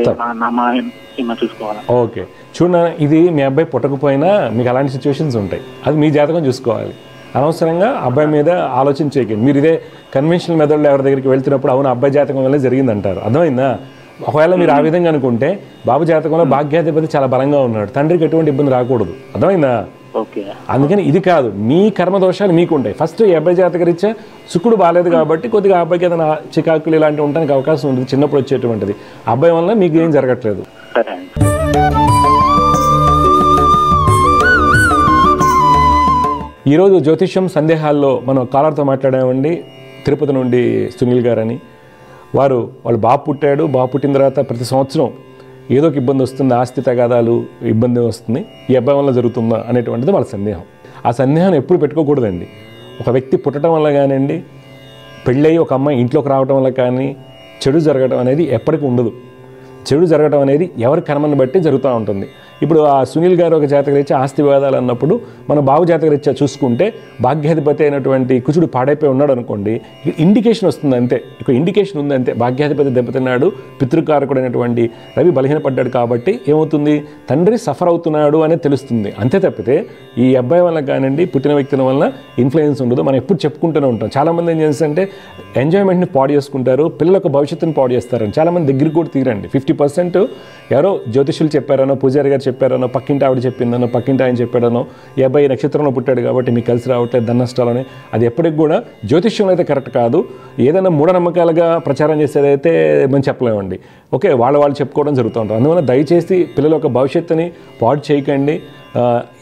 ఏమన్నా చూసుకోవాలా? ఓకే చూడ, ఇది మీ అబ్బాయి పుట్టకపోయినా మీకు అలాంటి సిచ్యువేషన్స్ ఉంటాయి. అది మీ జాతకం చూసుకోవాలి. అనవసరంగా అబ్బాయి మీద ఆలోచన చేయకండి. మీరు ఇదే కన్వెన్షనల్ మెథడ్లో ఎవరి దగ్గరికి వెళ్తున్నప్పుడు అవును అబ్బాయి జాతకం వల్ల జరిగిందంటారు. అర్థమైందా? ఒకవేళ మీరు ఆ విధంగా అనుకుంటే బాబు జాతకంలో భాగ్యాధిపతి చాలా బలంగా ఉన్నాడు, తండ్రికి ఎటువంటి ఇబ్బంది రాకూడదు. అర్థమైందా? అందుకని ఇది కాదు, మీ కర్మదోషాలు మీకు ఉంటాయి. ఫస్ట్ ఈ అబ్బాయి జాతకరీత్యా శుక్రుడు బాగాలేదు కాబట్టి కొద్దిగా అబ్బాయికి ఏదైనా చికాకులు ఇలాంటివి ఉండడానికి అవకాశం ఉంటుంది, చిన్నప్పుడు వచ్చేటువంటిది. అబ్బాయి వల్ల మీకు ఏం జరగట్లేదు. ఈరోజు జ్యోతిష్యం సందేహాల్లో మనం కాలర్తో మాట్లాడామండి. తిరుపతి నుండి సునీల్ గారని. వాళ్ళు బాబు పుట్టాడు. బాబు పుట్టిన తర్వాత ప్రతి సంవత్సరం ఏదో ఒక ఇబ్బంది వస్తుంది, ఆస్తి తగాదాలు ఇబ్బంది వస్తుంది, ఈ అబ్బాయి వల్ల జరుగుతుందా అనేటువంటిది వాళ్ళ సందేహం. ఆ సందేహాన్ని ఎప్పుడు పెట్టుకోకూడదండి. ఒక వ్యక్తి పుట్టడం వల్ల కానివ్వండి, పెళ్ళయి ఒక అమ్మాయి ఇంట్లోకి రావడం వల్ల కానీ చెడు జరగడం అనేది ఎప్పటికీ ఉండదు. చెడు జరగడం అనేది ఎవరి కర్మను బట్టి జరుగుతూ ఉంటుంది. ఇప్పుడు ఆ సునీల్ గారు ఒక జాతకరీత్యా ఆస్తి వివాదాలు అన్నప్పుడు మన బాబు జాతకరీత్యా చూసుకుంటే భాగ్యాధిపతి అయినటువంటి కుజుడు పాడైపోయి ఉన్నాడు అనుకోండి, ఇండికేషన్ వస్తుంది అంతే. ఇక ఇండికేషన్ ఉంది అంతే. భాగ్యాధిపతి దెబ్బతిన్నాడు, పితృకారకుడైనటువంటి రవి బలహీనపడ్డాడు కాబట్టి ఏమవుతుంది, తండ్రి సఫర్ అవుతున్నాడు అనేది తెలుస్తుంది. అంతే తప్పితే ఈ అబ్బాయి వల్ల కానివ్వండి, పుట్టిన వ్యక్తుల వల్ల ఇన్ఫ్లుయెన్స్ ఉండదు. మనం ఎప్పుడు చెప్పుకుంటూనే ఉంటాం. చాలామంది ఏం చేస్తారంటే ఎంజాయ్మెంట్ని పాడు చేసుకుంటారు, పిల్లలకు భవిష్యత్తుని పాడు చేస్తారని చాలామంది దగ్గరికి కూడా తీరండి. 50% ఎవరో జ్యోతిషులు చెప్పారనో, పూజారి గారు చెప్పారనో, పక్కింటి ఆవిడ చెప్పిందనో, పక్కింటి ఆయన చెప్పాడనో, ఈ అబ్బాయి నక్షత్రంలో పుట్టాడు కాబట్టి మీకు కలిసి రావట్లేదు, ధనష్టాలని, అది ఎప్పటికి కూడా జ్యోతిష్యం అయితే కరెక్ట్ కాదు. ఏదైనా మూఢనమ్మకాలుగా ప్రచారం చేసేదైతే మనం చెప్పలేమండి. ఓకే, వాళ్ళు చెప్పుకోవడం జరుగుతూ ఉంటారు. అందువల్ల దయచేసి పిల్లల యొక్క భవిష్యత్తుని పాడు చేయకండి.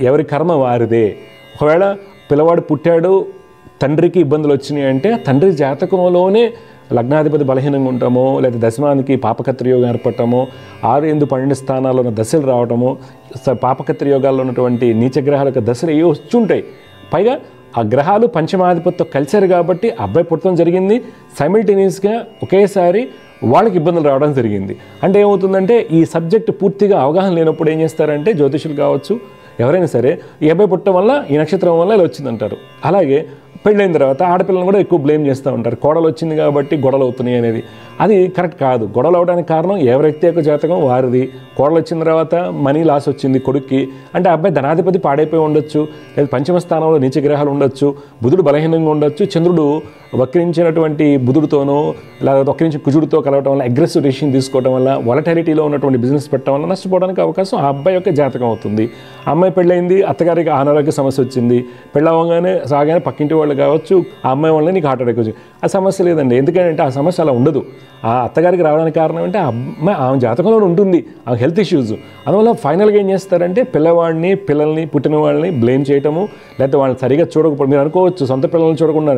ఎవరి కర్మ వారిదే. ఒకవేళ పిల్లవాడు పుట్టాడు, తండ్రికి ఇబ్బందులు వచ్చినాయి అంటే తండ్రి జాతకంలోనే లగ్నాధిపతి బలహీనంగా ఉంటామో, లేదా దశమానికి పాపకత్రి యోగం ఏర్పడటమో, 6-8-12 స్థానాల్లో ఉన్న దశలు రావటమో, పాపకత్రి యోగాల్లో ఉన్నటువంటి నీచగ్రహాల యొక్క దశలు ఏవో వచ్చుంటాయి. పైగా ఆ గ్రహాలు పంచమాధిపతితో కలిశారు కాబట్టి అబ్బాయి పుట్టడం జరిగింది. సైమిల్టేనియస్గా ఒకేసారి వాళ్ళకి ఇబ్బందులు రావడం జరిగింది. అంటే ఏమవుతుందంటే ఈ సబ్జెక్ట్ పూర్తిగా అవగాహన లేనప్పుడు ఏం చేస్తారంటే జ్యోతిషులు కావచ్చు ఎవరైనా సరే, ఈ అబ్బాయి పుట్టడం వల్ల, ఈ నక్షత్రం వల్ల ఇలా వచ్చిందంటారు. అలాగే పెళ్ళైన తర్వాత ఆడపిల్లలను కూడా ఎక్కువ బ్లేమ్ చేస్తూ ఉంటారు. కోడలు వచ్చింది కాబట్టి గొడవలు అవుతున్నాయి అనేది. అది కరెక్ట్ కాదు. గొడవలు అవడానికి కారణం ఎవరి వ్యక్తి యొక్క జాతకం వారిది. కోడలు వచ్చిన తర్వాత మనీ లాస్ వచ్చింది కొడుక్కి అంటే అబ్బాయి ధనాధిపతి పాడైపోయి ఉండొచ్చు, లేదా పంచమ స్థానంలో నీచ గ్రహాలు ఉండొచ్చు, బుధుడు బలహీనంగా ఉండొచ్చు, చంద్రుడు వక్రించినటువంటి బుధుడితోనో లేదా వక్రించి కుజుడితో కలవటం వల్ల, అగ్రెసివ్ డెసిషన్ తీసుకోవడం వల్ల, వాలటాలిటీలో ఉన్నటువంటి బిజినెస్ పెట్టడం వల్ల నష్టపోవడానికి అవకాశం ఆ అబ్బాయి యొక్క జాతకం అవుతుంది. ఆ అమ్మాయి పెళ్ళైంది, అత్తగారికి అనారోగ్య సమస్య వచ్చింది, పెళ్ళవగానే సాగానే పక్కింటి వాళ్ళు కావచ్చు, ఆ అమ్మాయి వల్ల నీకు హార్ట్ అటాక్ వచ్చింది. ఆ సమస్య లేదండి. ఎందుకంటే ఆ సమస్య అలా ఉండదు. ఆ అత్తగారికి రావడానికి కారణం అంటే ఆ అమ్మాయి ఆమె జాతకంలో ఉంటుంది, ఆ హెల్త్ ఇష్యూస్. అందువల్ల ఫైనల్గా ఏం చేస్తారంటే పిల్లవాడిని, పిల్లల్ని, పుట్టిన వాళ్ళని బ్లేమ్ చేయటము, లేకపోతే వాళ్ళని సరిగా చూడకపోవడం. మీరు అనుకోవచ్చు సొంత పిల్లల్ని చూడకుండా,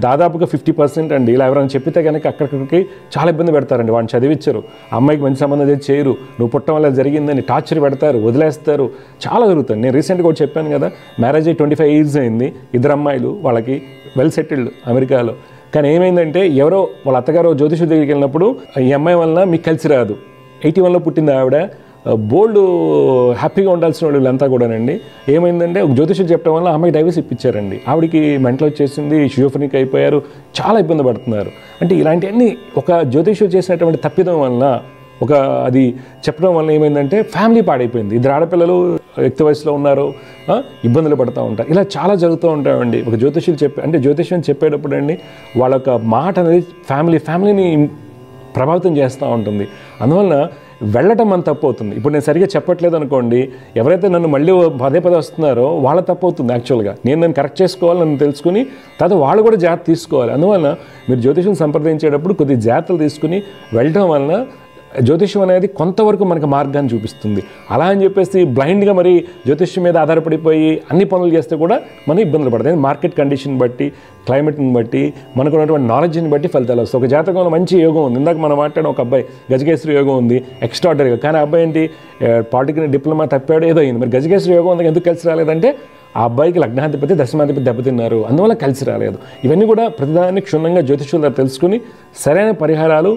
దాదాపుగా 50% అండి. ఇలా ఎవరైనా చెప్పితే కనుక అక్కడికి చాలా ఇబ్బంది పెడతారండి. వాడిని చదివించరు, అమ్మాయికి మంచి సంబంధం చేసి చేయరు, నువ్వు పుట్టడం వల్ల జరిగిందని టార్చర్ పెడతారు, వదిలేస్తారు, చాలా జరుగుతుంది. నేను రీసెంట్గా ఒకటి చెప్పాను కదా, మ్యారేజ్ 25 years అయింది, 2 అమ్మాయిలు, వాళ్ళకి వెల్ సెటిల్డ్ అమెరికాలో. కానీ ఏమైందంటే ఎవరో వాళ్ళ అత్తగారు జ్యోతిషుడి దగ్గరికి వెళ్ళినప్పుడు ఈ అమ్మాయి వల్ల మీకు కలిసి రాదు, 81లో పుట్టింది ఆవిడ, బోల్డ్ హ్యాపీగా ఉండాల్సిన వాళ్ళు వీళ్ళంతా కూడానండి. ఏమైందంటే ఒక జ్యోతిష్యం చెప్పడం వల్ల అమ్మాయి డైవర్స్ ఇప్పించారండి. ఆవిడికి మెంటల్ వచ్చేసింది, షిజోఫ్రెనిక్ అయిపోయారు, చాలా ఇబ్బంది పడుతున్నారు. అంటే ఇలాంటివన్నీ ఒక జ్యోతిష్యం చేసినటువంటి తప్పిదం వల్ల, అది చెప్పడం వల్ల ఏమైందంటే ఫ్యామిలీ పాడైపోయింది. ఇద్దరు ఆడపిల్లలు యుక్త వయసులో ఉన్నారు, ఇబ్బందులు పడుతూ ఉంటారు. ఇలా చాలా జరుగుతూ ఉంటాయండి. ఒక జ్యోతిష్యం చెప్పేటప్పుడు అండి వాళ్ళ యొక్క మాట అనేది ఫ్యామిలీని ప్రభావితం చేస్తూ ఉంటుంది. అందువలన వెళ్ళటం మన తప్పు అవుతుంది. ఇప్పుడు నేను సరిగ్గా చెప్పట్లేదు అనుకోండి, ఎవరైతే నన్ను మళ్ళీ పదే వస్తున్నారో వాళ్ళ తప్పు అవుతుంది. యాక్చువల్గా నేను కరెక్ట్ చేసుకోవాలి, నన్ను తెలుసుకుని తర్వాత వాళ్ళు కూడా జాగ్రత్త తీసుకోవాలి. అందువలన మీరు జ్యోతిష్యం సంప్రదించేటప్పుడు కొద్ది జాగ్రత్తలు తీసుకుని వెళ్ళడం వలన జ్యోతిష్యం అనేది కొంతవరకు మనకు మార్గాన్ని చూపిస్తుంది. అలా అని చెప్పేసి బ్లైండ్గా మరి జ్యోతిష్యం మీద ఆధారపడిపోయి అన్ని పనులు చేస్తే కూడా మనం ఇబ్బందులు పడతాయి. మార్కెట్ కండిషన్ బట్టి, క్లైమేట్ని బట్టి, మనకు ఉన్నటువంటి నాలెడ్జ్ని బట్టి ఫలితాలు వస్తాయి. ఒక జాతకంలో మంచి యోగం ఉంది, ఇందాక మనం మాట్లాడిన ఒక అబ్బాయి గజకేశ్వరి యోగం ఉంది, ఎక్స్ట్రాడనరీగా. కానీ ఆ అబ్బాయి ఏంటి, పాలిటికల్ డిప్లొమా తప్పాడు, ఏదో అయింది. మరి గజకేశ్వరి యోగం ఉంది, ఎందుకు కలిసి రాలేదంటే ఆ అబ్బాయికి లగ్నాధిపతి దశమాధిపతి దెబ్బతిన్నారు, అందువల్ల కలిసి రాలేదు. ఇవన్నీ కూడా ప్రతిదాన్ని క్షుణ్ణంగా జ్యోతిష్యుల తెలుసుకుని సరైన పరిహారాలు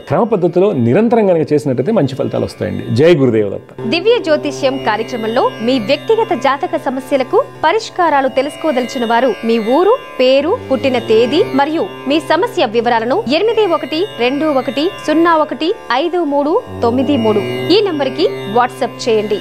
క్రమ పద్ధతిలో నిరంతరం కనుక చేసినట్టయితే మంచి ఫలితాలు వస్తాయండి. జై గురుదేవ దత్త. దివ్య జ్యోతిష్యం కార్యక్రమంలో మీ వ్యక్తిగత జాతక సమస్యలకు పరిష్కారాలు తెలుసుకోదలిచిన వారు మీ ఊరు, పేరు, పుట్టిన తేదీ మరియు మీ సమస్య వివరాలను 8121015393 ఈ నంబర్కి వాట్సాప్ చేయండి.